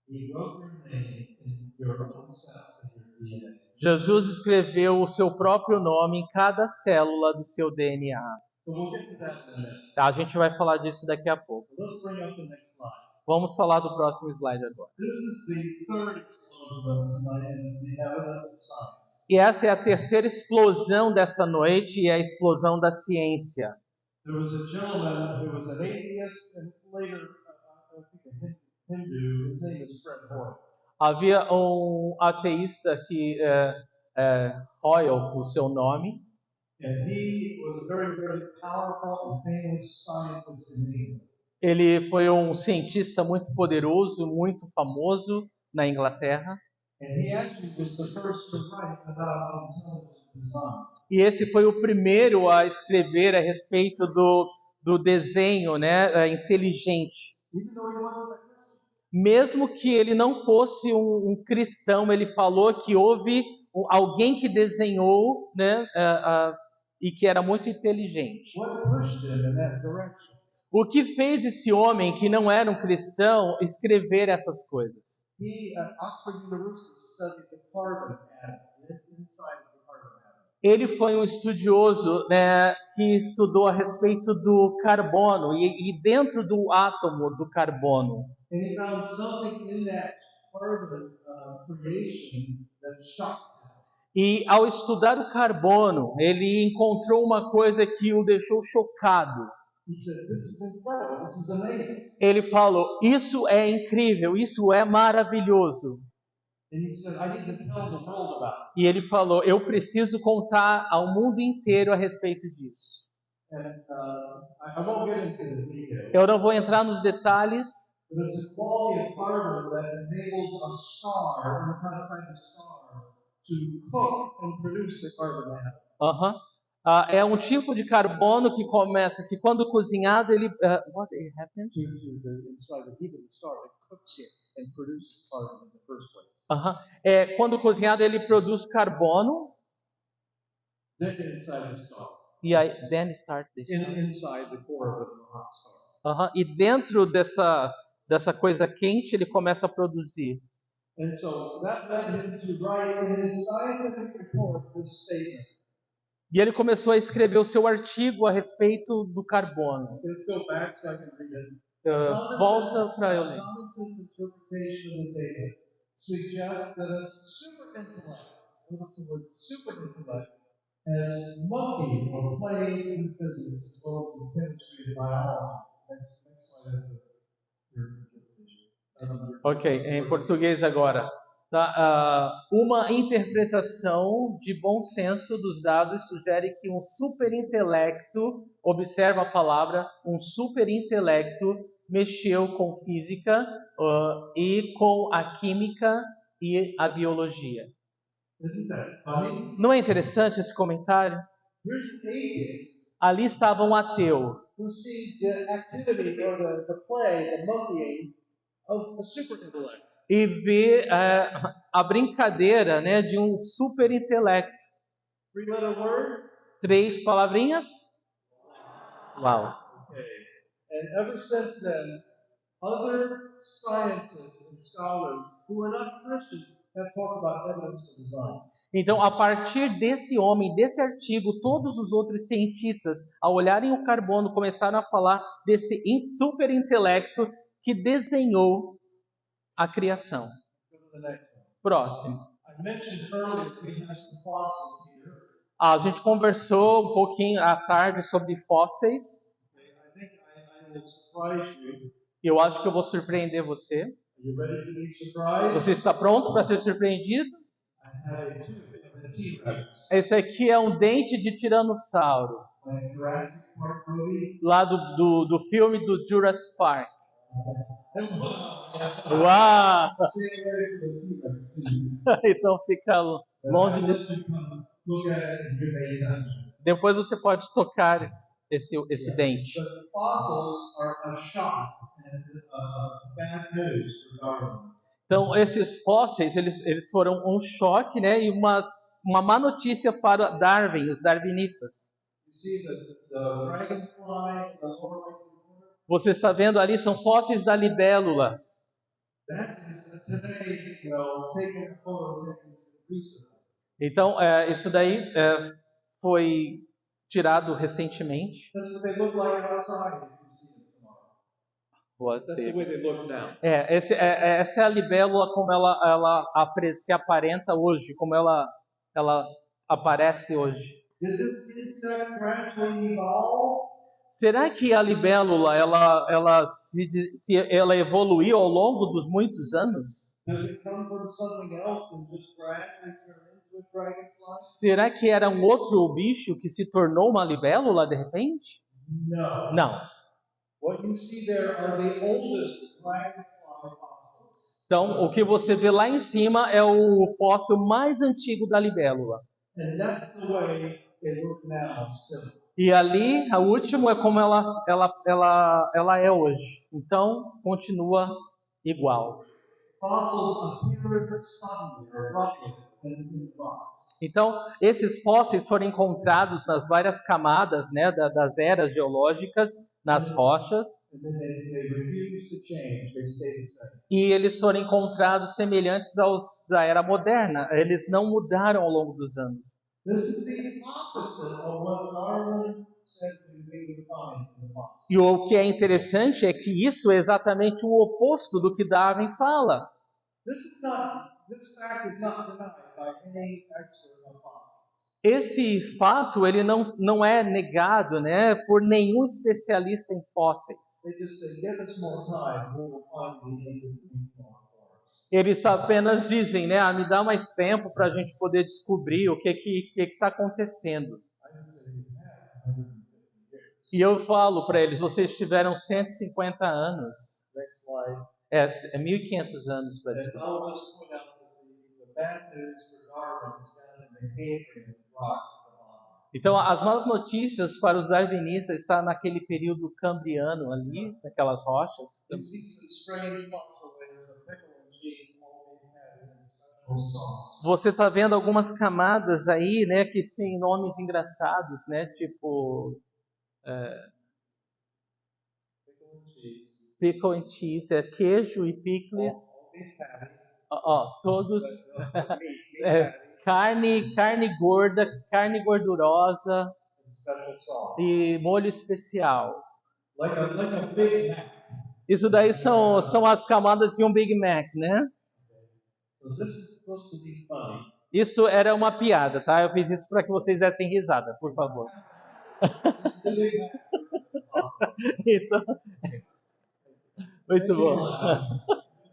He wrote your name in your own self, in your DNA. Jesus escreveu o seu próprio nome em cada célula do seu DNA. So we'll get to that in a minute. Tá? A gente vai falar disso daqui a pouco. Let's bring up the next slide. Vamos falar do próximo slide agora. This is the third explosion of tonight, and it's the evidence of science. E essa é a terceira explosão dessa noite, e é a explosão da ciência. There was a gentleman who was an atheist and later, I think a Hindu. His name is Fred Hoyle. Havia um ateísta que Hoyle, o seu nome, And he was a very, very powerful and famous scientist in England. ele foi um cientista muito poderoso, muito famoso na Inglaterra. And he actually was the first to write about intelligent design. E esse foi o primeiro a escrever a respeito do desenho, né, inteligente. Even though he wasn't a Christian. Mesmo que ele não fosse um cristão, ele falou que houve alguém que desenhou, né, e que era muito inteligente. What pushed him in that direction? O que fez esse homem, que não era um cristão, escrever essas coisas? He, at Oxford University, studied the carbon atom, inside the carbon atom. Ele foi um estudioso, né, que estudou a respeito do carbono e dentro do átomo do carbono. And he found something in that carbon creation that shocked him. E ao estudar o carbono, ele encontrou uma coisa que o deixou chocado. He said, "This is incredible. This is amazing." Ele falou: isso é incrível, isso é maravilhoso. And he said, "I need to tell the world about it." E ele falou: eu preciso contar ao mundo inteiro a respeito disso. And I won't get into the details, Eu não vou entrar nos detalhes, but it's a quality of carbon that enables a star, inside the star, to cook and produce the carbon atom. É um tipo de carbono que começa, que quando cozinhado ele, what happens? Inside the heat of the star, it cooks it and produces carbon in the first place. Quando cozinhado ele produz carbono Then inside the star, e aí then start this. inside the core of the hot star. E dentro dessa coisa quente ele começa a produzir. And so that led him to write in his scientific report this statement. E ele começou a escrever o seu artigo a respeito do carbono. Let's go back so I can read it. Volta para eu ler. Common sense interpretation of the data suggests that a super intellect, notice the word super intellect, has monkeyed or played in physics as well as in chemistry and biology. Next slide has your interpretation. Ok, em português agora. Tá? Uma interpretação de bom senso dos dados sugere que um superintelecto, observa a palavra, um superintelecto mexeu com física e com a química e a biologia. Isn't that funny? Não é interessante esse comentário? Here's an atheist Ali estava um ateu who sees the activity or the play, the monkeying of a super intellect. e vê a brincadeira, né, de um superintelecto. Three-letter word? 3 palavrinhas? Uau! Okay. And ever since then, other scientists and scholars who are not Christians have talked about evidence of design. Então, a partir desse homem, desse artigo, todos os outros cientistas, ao olharem o carbono, começaram a falar desse superintelecto que desenhou a criação. Go to the next one. Próximo. I mentioned earlier we have some fossils here. A gente conversou um pouquinho à tarde sobre fósseis. Okay, I think I will surprise you. Eu acho que eu vou surpreender você. Are you ready to be surprised? Você está pronto para ser surpreendido? I have a tooth of a T-Rex. Esse aqui é um dente de tiranossauro, My Jurassic Park movie. lá do filme do Jurassic Park. Wow! Uau! Stay ready for the T-Rex. Então fica longe I desse. want you to come look at it and give me attention. Depois você pode tocar esse dente. But fossils are a shock and bad news for Darwin. Então esses fósseis eles foram um choque, né, e uma má notícia para Darwin, os darwinistas. You see the dragonfly, the lower right corner? Você está vendo ali são fósseis da libélula. That is today, taken a photo taken recently. Então isso daí foi tirado recentemente. That's what they look like outside if you see them tomorrow. Pode That's the ser. way they look now. Essa é a libélula como ela se aparenta hoje, como ela aparece hoje. Did this insect gradually evolve? Será que a libélula ela evoluiu ao longo dos muitos anos? Does it come from something else and just gradually turn into a dragonfly? Será que era um outro bicho que se tornou uma libélula de repente? No. Não. What you see there are the oldest dragonfly fossils. Então, o que você vê lá em cima é o fóssil mais antigo da libélula. And that's the way they look now still. E ali, a última é como ela é hoje. Então, continua igual. Fossils appear suddenly or abruptly in rocks. Então, esses fósseis foram encontrados nas várias camadas, né, das eras geológicas, nas rochas, And then they refuse to change. They stay the same. e eles foram encontrados semelhantes aos da era moderna. Eles não mudaram ao longo dos anos. This is the opposite of what Darwin said we would find in the fossils. E o que é interessante é que isso é exatamente o oposto do que Darwin fala. This fact is not denied by any expert on fossils. Esse fato ele não é negado, né, por nenhum especialista em fósseis. They just say, give us more time, we will find the in-between forms. Eles apenas dizem, né, me dá mais tempo para a gente poder descobrir o que está acontecendo. I just say, yeah, 150 years. E eu falo para eles, vocês tiveram 150 anos. Next slide. É 1.500 anos para And descobrir. I'll just point out that the bad news for Darwin is down in the Cambrian rock at the bottom. Então, as más notícias para os darwinistas estão naquele período cambriano ali, naquelas rochas. You see some strange fossil layers of pickle and cheese all being had in special sauce. Você está vendo algumas camadas aí, né, que têm nomes engraçados, né, tipo Pickle and cheese. pickle and cheese, queijo e picles. All being patty. Todos Meat é, patty. carne gorda, carne gordurosa and special sauce. e molho especial. Like a Big Mac. Isso daí são as camadas de um Big Mac, né? So this is supposed to be funny. Isso era uma piada, tá? Eu fiz isso para que vocês dessem risada, por favor. This is the Big Mac. Awesome. Então, muito bom.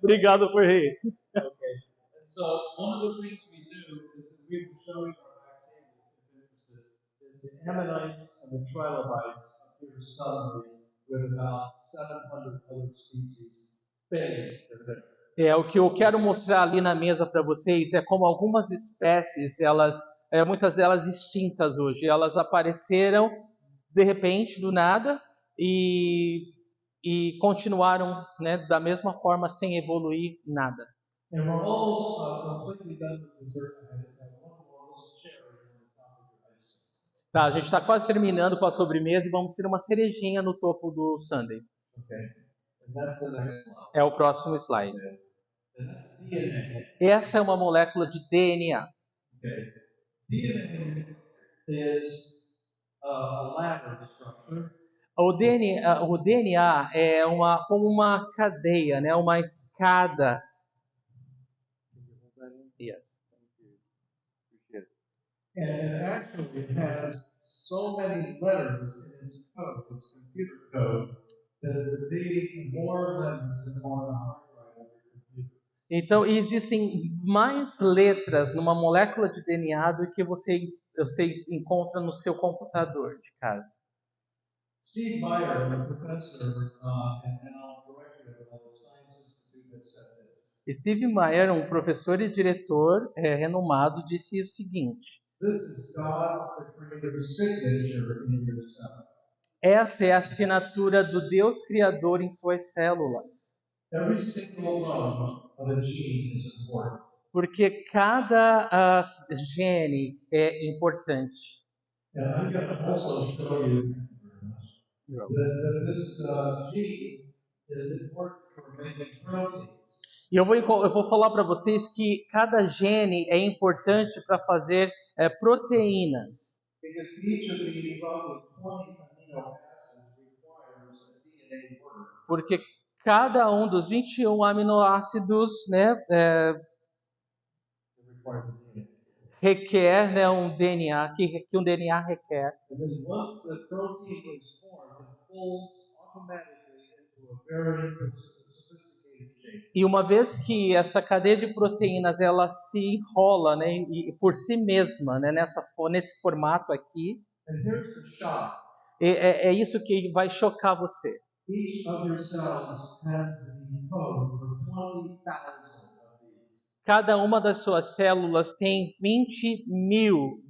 Obrigado por rir. Okay. And so one of the things we do is that we will show you our back table if you're interested, is the Ammonites and the Trilobites appear suddenly with about 700 other species fitting their there. O que eu quero mostrar ali na mesa para vocês é como algumas espécies, muitas delas extintas hoje, elas apareceram de repente, do nada, e continuaram, né, da mesma forma, sem evoluir nada. And we're almost completely done with dessert. I just have one more little cherry on the top of your ice cream. Tá, a gente está quase terminando com a sobremesa e vamos ter uma cerejinha no topo do sundae. Okay. And that's the next slide. É o próximo slide. And that's DNA. Essa é uma molécula de DNA. Okay. DNA is a ladder structure. O DNA é como uma cadeia, né? Uma escada. Yes. And actually it has so many letters in its code, its computer code, that it would be more letters than on the hard drive of your computer. Então, existem mais letras numa molécula de DNA do que você encontra no seu computador de casa. Steve Meyer, a professor and now director of the Science Institute that said this. Steve Meyer, um professor e diretor renomado, disse o seguinte: This is God's creative signature in your cell. essa é a assinatura do Deus Criador em suas células. Every single one of a gene is important. Porque cada gene é importante. And I'm going to also show you that this gene is important for making proteins. E eu vou falar para vocês que cada gene é importante para fazer proteínas. Because each of the roughly 20 amino acids requires a DNA word. Porque cada um dos 21 aminoácidos, né, It requires a DNA. requer, né, um DNA, que um DNA requer. And then once the protein is formed, it folds automatically into a very sophisticated shape. E uma vez que essa cadeia de proteínas ela se enrola, né, por si mesma, né, nesse formato aqui, And here's the shock. é isso que vai chocar você. Each of your cells has the code for 20,000 of these. Cada uma das suas células tem 20.000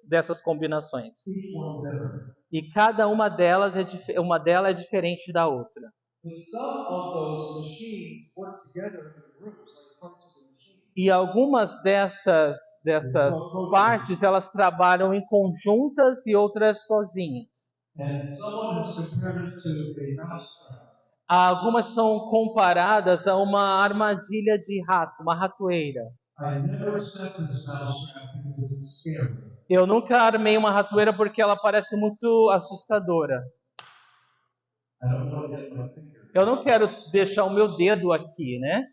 dessas combinações. Each one different. E cada uma delas é diferente da outra. And some of those machines work together in groups, like parts of the machine. E algumas dessas partes elas trabalham em conjuntas e outras sozinhas. And someone has compared it to a mousetrap. Algumas são comparadas a uma armadilha de rato, uma ratoeira. I never set this mousetrap because it's scary. Eu nunca armei uma ratoeira porque ela parece muito assustadora. I don't want to hit my finger. Eu não quero deixar o meu dedo aqui, né?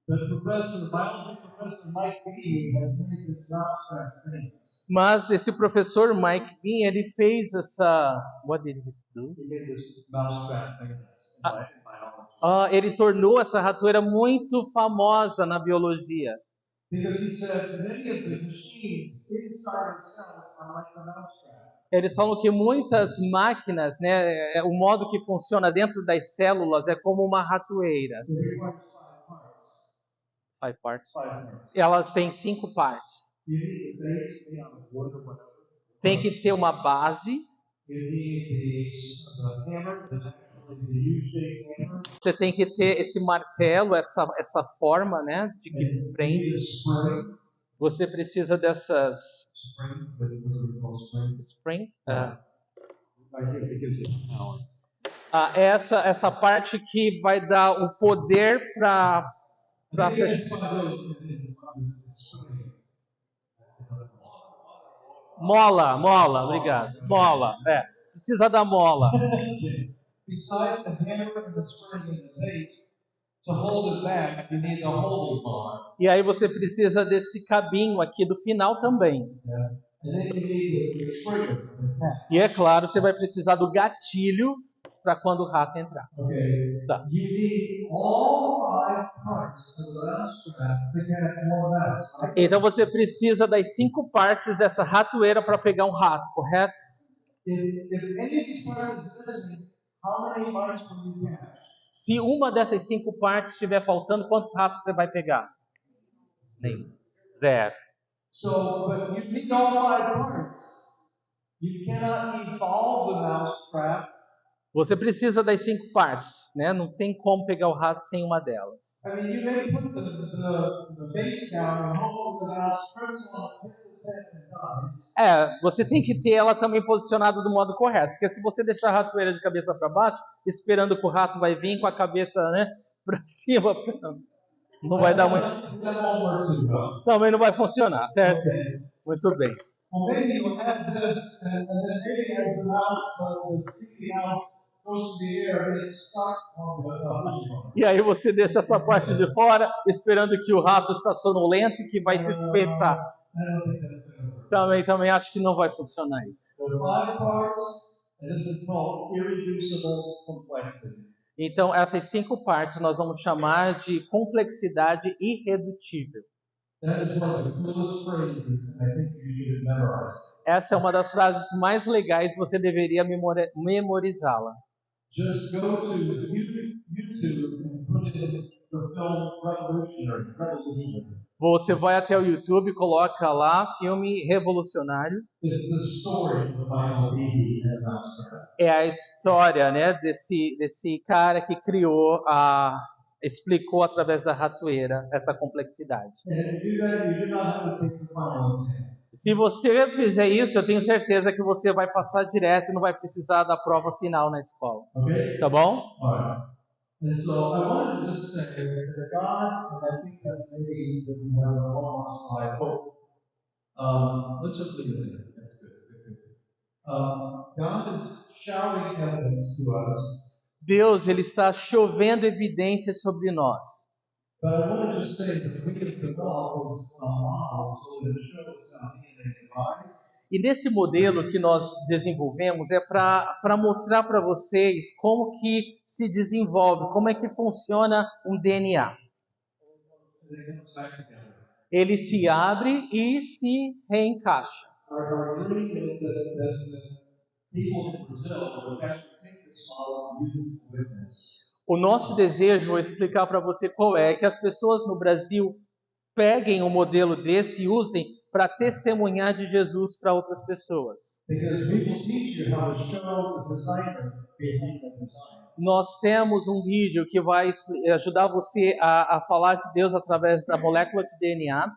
But biology professor Mike Behe has made this mousetrap famous. Mas esse professor Mike Behe, ele fez essa... What did he do? He made this mousetrap famous in biology. Ele tornou essa ratoeira muito famosa na biologia. Because he said many of the machines inside the cell are like a mousetrap. Eles falam que muitas máquinas, né, o modo que funciona dentro das células é como uma ratoeira. It requires 5 parts. 5 parts. 5 parts. Elas têm 5 partes. You need the base on wood or whatever. Tem que ter uma base. You need the hammer, that's actually the U-shaped hammer. Você tem que ter esse martelo, essa forma, né, de And que you need prende. a spring. Você precisa dessas Spring, what we call spring. spring. Right here, it gives you power. Essa parte que vai dar o poder para Maybe it's one of those, it's spring. Mola, obrigado. Mola, precisa da mola. Besides the hammer and the spring and the bait, to hold it back, you need a holding bar. E aí você precisa desse cabinho aqui do final também. And then you need the trigger for the cat. E é claro, você vai precisar do gatilho para quando o rato entrar. Okay. Tá. You need all 5 parts of the mousetrap to catch one mouse. Right? Então você precisa das 5 partes dessa ratoeira para pegar um rato, correto? If any of these parts is missing, how many mice will you catch? Se uma dessas 5 partes estiver faltando, quantos ratos você vai pegar? Nenhum. 0. So, but you need all 5 parts. You cannot evolve the mousetrap. Você precisa das 5 partes, né? Não tem como pegar o rato sem uma delas. I mean, you may put the base down and hope the mouse trips on it, hits the head and dies. Você tem que ter ela também posicionada do modo correto, porque se você deixar a ratoeira de cabeça para baixo, esperando que o rato vai vir com a cabeça, né, para cima, não vai dar muito. That won't work too well. Também não vai funcionar, certo? Muito bem. Well, maybe you have this, and then maybe as the mouse, the sticky mouse goes to the air, and it's stuck on the E aí você deixa essa parte de fora, esperando que o rato está sonolento e que vai se espetar. I don't think that's going to work. Também acho que não vai funcionar isso. So 5 parts, and this is called irreducible complexity. Então, essas 5 partes nós vamos chamar de complexidade irredutível. That is one of the coolest phrases, and I think you should memorize. Essa é uma das frases mais legais, você deveria memorizá-la. Just go to YouTube and put in the film Revolutionary. Você vai até o YouTube, coloca lá filme revolucionário. It's the story of Michael Behe and the Mousetrap. É a história, né, desse cara que explicou através da ratoeira essa complexidade. And if you do that, you do not have to take the final exam. Se você fizer isso, eu tenho certeza que você vai passar direto e não vai precisar da prova final na escola. Okay? Tá bom? All right. And so I wanted to just say that God, and I think that's maybe that we have one more slide. Let's just leave it there. That's good. God is showering evidence to us. Deus, ele está chovendo evidências sobre nós. But I want to just say that we can develop this model so that it shows how DNA divides. E nesse modelo que nós desenvolvemos é para mostrar para vocês como que se desenvolve, como é que funciona um DNA. And it comes back together. Ele se abre e se reencaixa. Our dream is that people in Brazil will actually take this model and use it for witness. O nosso desejo, vou explicar para você qual é, que as pessoas no Brasil peguem um modelo desse e usem para testemunhar de Jesus para outras pessoas. Because we will teach you how to show the designer behind the design. Nós temos um vídeo que vai ajudar você a falar de Deus através da molécula de DNA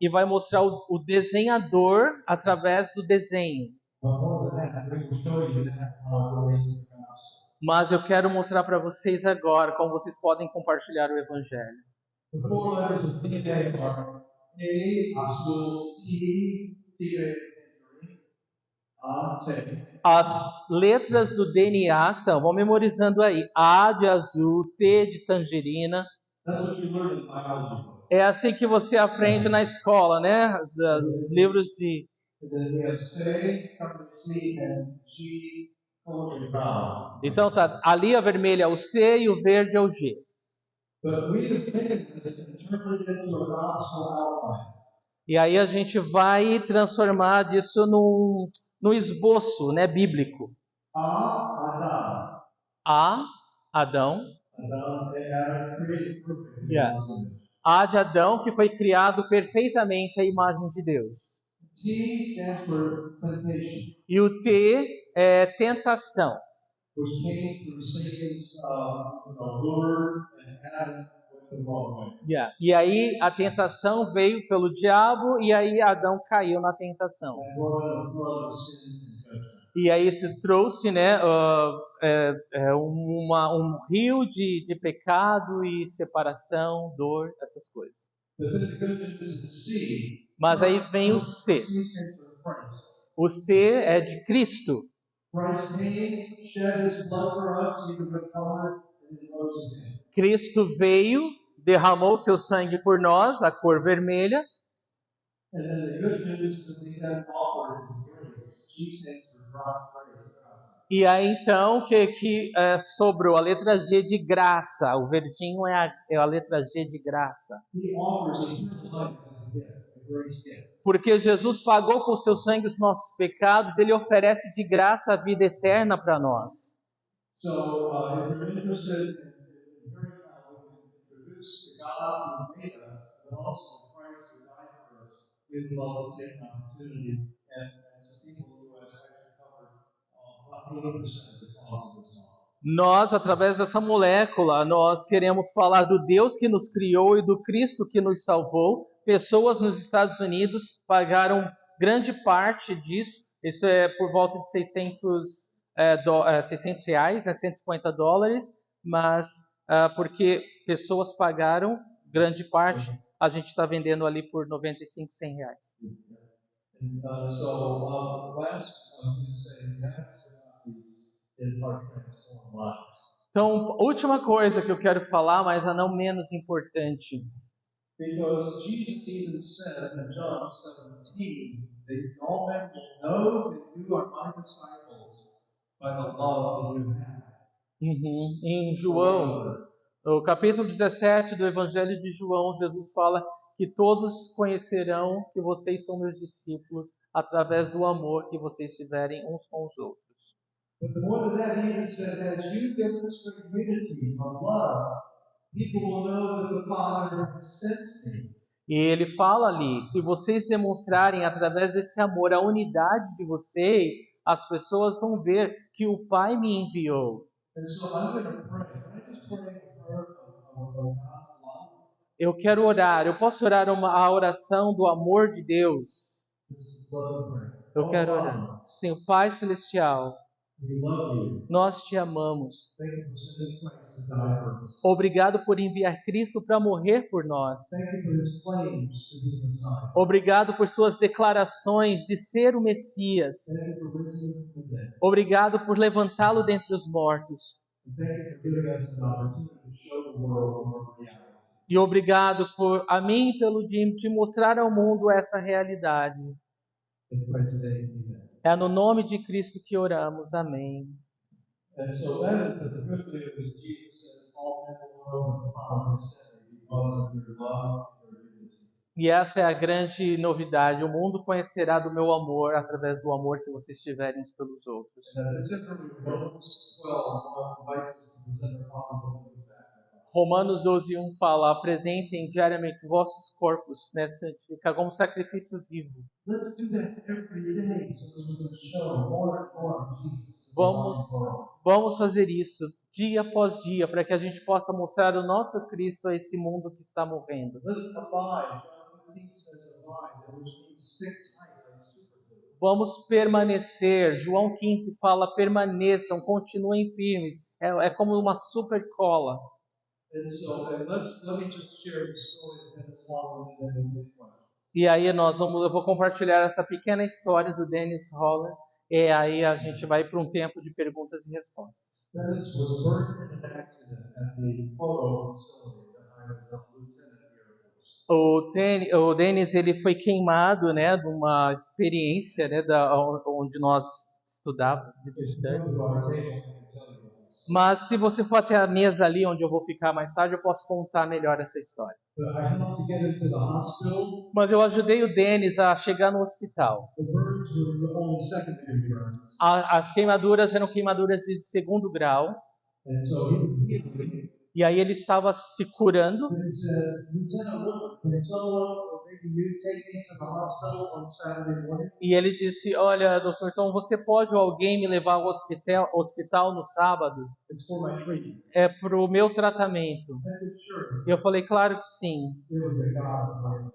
e vai mostrar o desenhador através do desenho. But more than that, we will show you how it relates to the gospel. Mas eu quero mostrar para vocês agora como vocês podem compartilhar o Evangelho. The 4 letters of DNA are A, azul, T, tangerine, T. As letras do DNA são, vão memorizando aí, A de azul, T de tangerina. That's what you learn in biology. É assim que você aprende na escola, né? Dos livros de... And then we have C, capital C, and G, color brown. Então tá, ali a vermelha é o C e o verde é o G. But we have taken this and turned it into a gospel outline. E aí a gente vai transformar disso num esboço, né, bíblico. Adam. A, Adão. Adam, Adam created perfect. Yeah. A de Adão, que foi criado perfeitamente à imagem de Deus. T stands for temptation, E o T é tentação. which came through Satan's lure and Adam went the wrong way. Yeah. E aí a tentação veio pelo diabo e aí Adão caiu na tentação. And brought in a flood of sin and judgment. E aí isso trouxe, né, um rio de pecado e separação, dor, essas coisas. But then the good news is C. Mas aí vem o C. C stands for Christ. O C é de Cristo. Christ came, shed his blood for us, he was covered, and he rose again. Cristo veio, derramou seu sangue por nós, a cor vermelha. And then the good news is that we have offered his grace. G stands for God grace. E aí então, o que sobrou? A letra G de graça. O verdinho é a letra G de graça. He offers eternal life as a gift, a grace gift. Porque Jesus pagou com o seu sangue os nossos pecados, ele oferece de graça a vida eterna para nós. So, if you're interested in hearing how we can introduce the God who made us, but also Christ who died for us, we'd love to take an opportunity and some people in the U.S. actually covered about 80% of the cost of this song. Nós, através dessa molécula, nós queremos falar do Deus que nos criou e do Cristo que nos salvou. Pessoas nos Estados Unidos pagaram grande parte disso. Isso é por volta de 600 reais, $150, mas porque pessoas pagaram grande parte, a gente está vendendo ali por 95, 100 reais. And last, I was going to say, last but not least, is our transformed lives. Então, última coisa que eu quero falar, mas a não menos importante. Because Jesus even said in John 17 that all men will know that you are my disciples by the love that you have. Em João, no capítulo 17 do Evangelho de João, Jesus fala que todos conhecerão que vocês são meus discípulos através do amor que vocês tiverem uns com os outros. But more than that, he even said, as you demonstrate unity of love, people will know that the Father sent me. E ele fala ali, se vocês demonstrarem através desse amor a unidade de vocês, as pessoas vão ver que o Pai me enviou. And so I'm going to pray. Can I just pray a prayer of God's love? Eu quero orar, eu posso orar a oração do amor de Deus? Just love to pray. Eu quero orar. Sim, Pai Celestial, We love you. nós te amamos. Thank you for sending Christ to die for us. Obrigado por enviar Cristo para morrer por nós. Thank you for his claims to be the Messiah. Obrigado por suas declarações de ser o Messias. Thank you for raising him from the dead. Obrigado por levantá-lo dentre os mortos. And thank you for giving us an opportunity to show the world more reality. E obrigado por a mim e pelo Jim de mostrar ao mundo essa realidade. In Christ's name, amen. É no nome de Cristo que oramos. Amém. And so that is the good news. Jesus says, all men will know that the Father has sent me because of your love and your unity. E essa é a grande novidade. O mundo conhecerá do meu amor através do amor que vocês tiverem uns pelos outros. And as I said earlier, Romans 12 invites us to present our bodies as a living sacrifice. Romanos 12:1 fala: apresentem diariamente vossos corpos, né, santificados como sacrifício vivo. Let's do that every day so that we can show more and more of Jesus. in the Vamos, world. vamos fazer isso dia após dia para que a gente possa mostrar o nosso Cristo a esse mundo que está morrendo. Let's abide. John 15 says abide, which means stick tight like super glue. Vamos permanecer. João 15 fala: permaneçam, continuem firmes. É como uma super cola. And so, let me just share the story of Dennis Holland and then we'll take questions. E aí eu vou compartilhar essa pequena história do Dennis Holler. E aí a gente vai para um tempo de perguntas e respostas. Dennis was burned in an accident at the photo facility that I was a lieutenant Air Force. O Dennis ele foi queimado, né, de uma experiência, né, onde nós estudávamos. If you go to our table, I can tell you this. Mas se você for até a mesa ali onde eu vou ficar mais tarde, eu posso contar melhor essa história. But I helped to get him to the hospital. Mas eu ajudei o Dennis a chegar no hospital. The burns were only secondary burns. As queimaduras eram queimaduras de segundo grau. And so he was healing. E aí ele estava se curando. And he said, Lieutenant Woodward, can someone or maybe you take me to the hospital on Saturday morning? E ele disse: olha, doutor, então você pode ou alguém me levar ao hospital no sábado? It's for my treatment. É para o meu tratamento. I said, sure. E eu falei: claro que sim. It was a God appointment.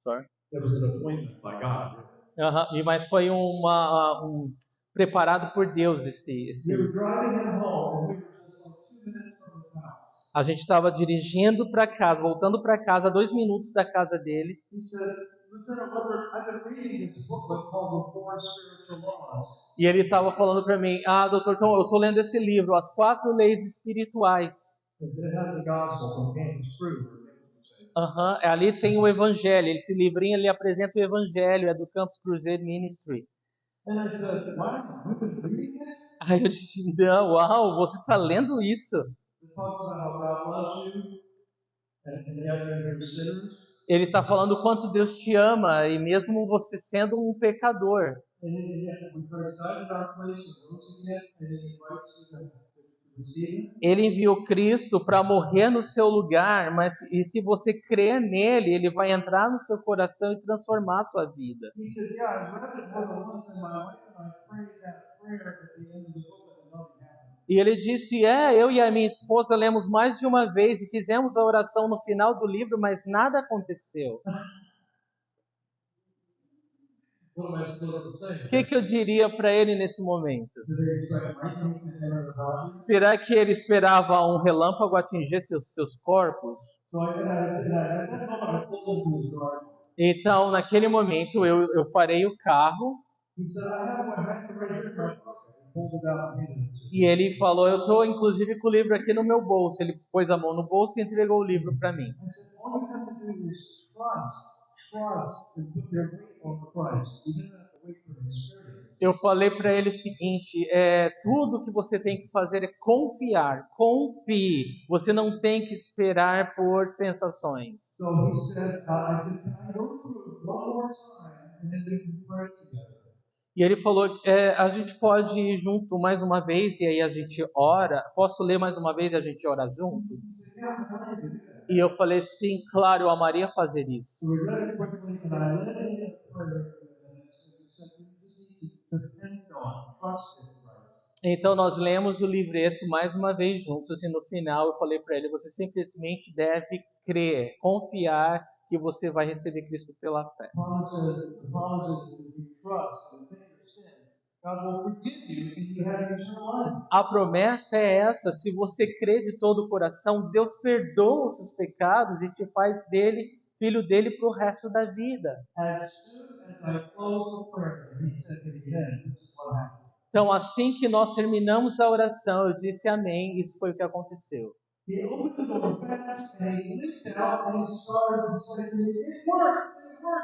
Sorry. It was an appointment by God. Mas foi preparado por Deus esse. We were driving him home, and we were just like 2 minutes from his house. A gente estava dirigindo para casa, voltando para casa, a 2 minutos da casa dele. He said, Lieutenant Woodward, I've been reading this booklet called The Four Spiritual Laws. E ele estava falando para mim, doutor Tom, eu estou lendo esse livro, As Quatro Leis Espirituais. It has the gospel from Campus Crew. Ali tem o Evangelho, esse livrinho ele apresenta o Evangelho, é do Campus Crusade Ministry. And I said, wow, you've been reading it? Aí eu disse, não, uau, você está lendo isso? It talks about how God loves you and yet you're sinners. Ele está falando o quanto Deus te ama, e mesmo você sendo um pecador. And yet we put aside our place and rose again, and He invites you to receive Him. Ele enviou Cristo para morrer no seu lugar, mas e se você crer nele, ele vai entrar no seu coração e transformar a sua vida. He said, yeah, I read it more than once in my life, and I prayed that prayer at the end of the book, and nothing happened. E ele disse, eu e a minha esposa lemos mais de uma vez e fizemos a oração no final do livro, mas nada aconteceu. What am I supposed to say? O que eu diria para ele nesse momento? Did they expect lightning to enter the body? Será que ele esperava um relâmpago atingir seus corpos? So at that moment, I pulled into his garden. Então, naquele momento, eu parei o carro He said, I have my hand right here in my pocket. He pulled it out and handed it to me. e ele falou, eu estou inclusive com o livro aqui no meu bolso. Ele pôs a mão no bolso e entregou o livro para mim. I said, all you have to do is trust, and put your weight on Christ. You don't have to wait for the experience. Eu falei para ele o seguinte, tudo que você tem que fazer é confiar, confie. Você não tem que esperar por sensações. So he said, I said, can I go through it one more time, and then we can pray together. E ele falou, a gente pode ir junto mais uma vez e aí a gente ora. Posso ler mais uma vez e a gente ora junto? He said, yeah, I'm ready to do that. E eu falei, sim, claro, eu amaria fazer isso. So we read it quickly, and I led him in prayer, and he said, you just need to depend on, trust in Christ. Então nós lemos o livreto mais uma vez juntos e no final eu falei para ele, você simplesmente deve crer, confiar que você vai receber Cristo pela fé. The promise is that if you trust and repent your sin, God will forgive you and you have eternal life. A promessa é essa, se você crê de todo o coração, Deus perdoa os seus pecados e te faz filho dele para o resto da vida. As soon as I closed the prayer, he said to the end, this is what happened. Então assim que nós terminamos a oração, eu disse amém, isso foi o que aconteceu. He opened the door fast and he leaped out and he started to say, it worked,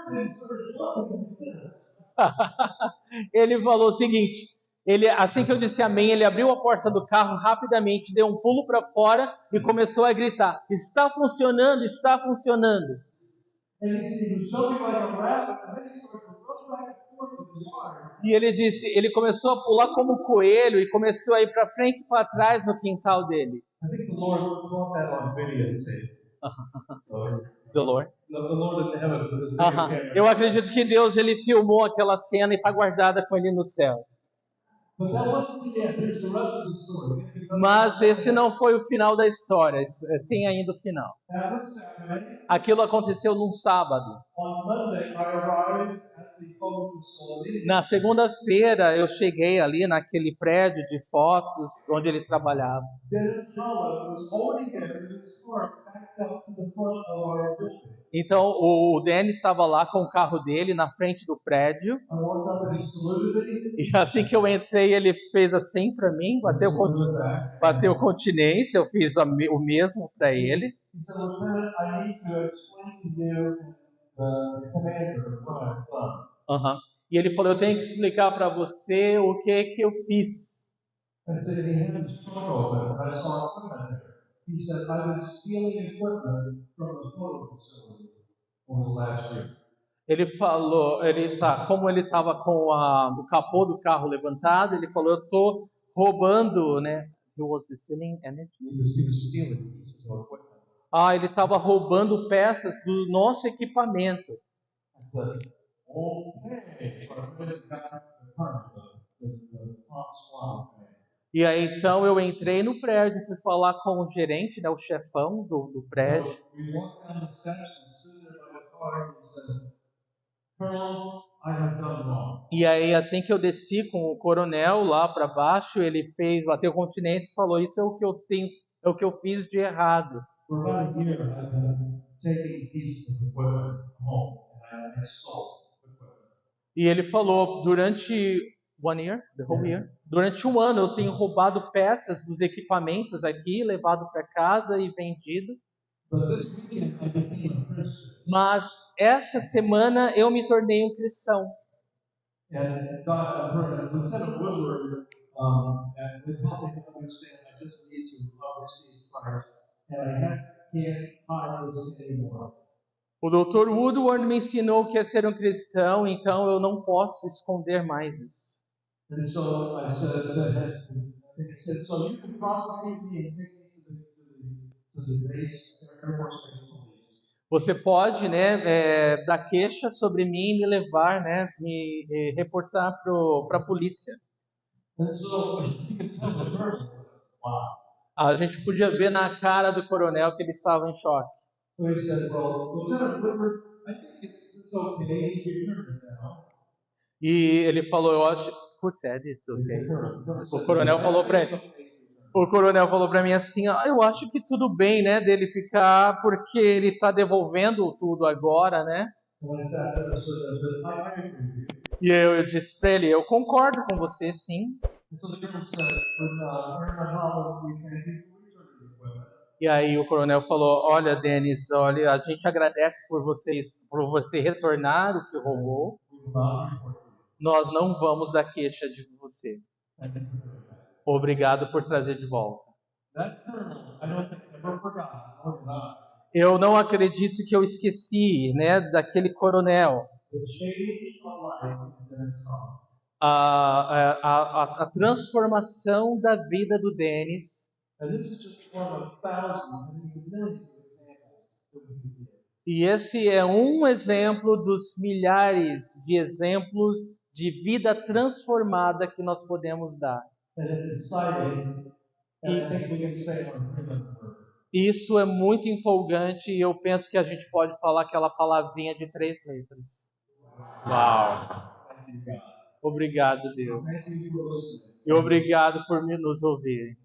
and he started looking at this. Ele falou o seguinte, assim que eu disse amém, ele abriu a porta do carro rapidamente, deu um pulo para fora e começou a gritar, está funcionando, está funcionando. And he was jumping like a rabbit, and then he started to run back and forth in the yard. E ele disse, ele começou a pular como um coelho e começou a ir para frente e para trás no quintal dele. I think the Lord caught that on videotape. So, The Lord. the Lord in heaven with his video camera. Eu acredito que Deus ele filmou aquela cena e está guardada com ele no céu. But that wasn't the end. Here's the rest of the story. Mas esse não foi o final da história, tem ainda o final. That was Saturday. Aquilo aconteceu num sábado. On Monday, I arrived at the photo facility. Na segunda-feira eu cheguei ali naquele prédio de fotos onde ele trabalhava. Dennis Mullen was holding him in his car backed up to the front of our building. Então o Denis estava lá com o carro dele na frente do prédio. I walked up and he saluted me. E assim que eu entrei, ele fez assim para mim, bateu continência, eu fiz o mesmo para ele. He said, Lieutenant, I need to explain to you the commander what I've done. E ele falou, eu tenho que explicar para você o que eu fiz. I said, he had his trunk open, and I saw equipment there. He said, I've been stealing equipment from the photo facility over the last year. Ele falou, como ele estava com o capô do carro levantado, ele falou, eu estou roubando, né? He was stealing energy. He was stealing pieces of equipment. Ele estava roubando peças do nosso equipamento. I said, okay, so I went and got the permit, the top squad thing. E aí então eu entrei no prédio, fui falar com o gerente, né, o chefão do prédio. So we walked down the steps and stood there by the car and said, Colonel, I have done wrong. E aí assim que eu desci com o coronel lá para baixo, ele bateu continência e falou, isso é o que eu fiz de errado. For about a year, I've been taking pieces of equipment home, and I sold equipment. E ele falou, durante the whole year, durante um ano eu tenho roubado peças dos equipamentos aqui, levado para casa e vendido. But this weekend I became a Christian. Mas essa semana eu me tornei um cristão. And Lieutenant Woodward has helped me to understand I just need to receive Christ. And I can't hide this anymore. O Dr. Woodward me ensinou que é ser um cristão, então eu não posso esconder mais isso. And so I said to him, he said, so you can prosecute me and take me to the base, Air Force Base Police. Você pode, né, dar queixa sobre mim e me levar, né, me reportar para a polícia. And so you can tell the colonel, wow. A gente podia ver na cara do coronel que ele estava em choque. So he said, well, Lieutenant Woodward, I think it's okay. He's returned now. E ele falou, eu acho, who said it's okay? O coronel falou para mim assim, eu acho que tudo bem, né, dele ficar, porque ele está devolvendo tudo agora, né? E eu disse para ele, eu concordo com você, sim. E aí o coronel falou, olha, Dennis, olha, a gente agradece por você retornar o que roubou. Nós não vamos dar queixa de você. Obrigado por trazer de volta. Eu não acredito que eu esqueci, né, daquele coronel. A transformação da vida do Dennis. E esse é um exemplo dos milhares de exemplos de vida transformada que nós podemos dar. Isso é muito empolgante e eu penso que a gente pode falar aquela palavrinha de 3 letras. Uau! Obrigado, Deus. E obrigado por nos ouvir.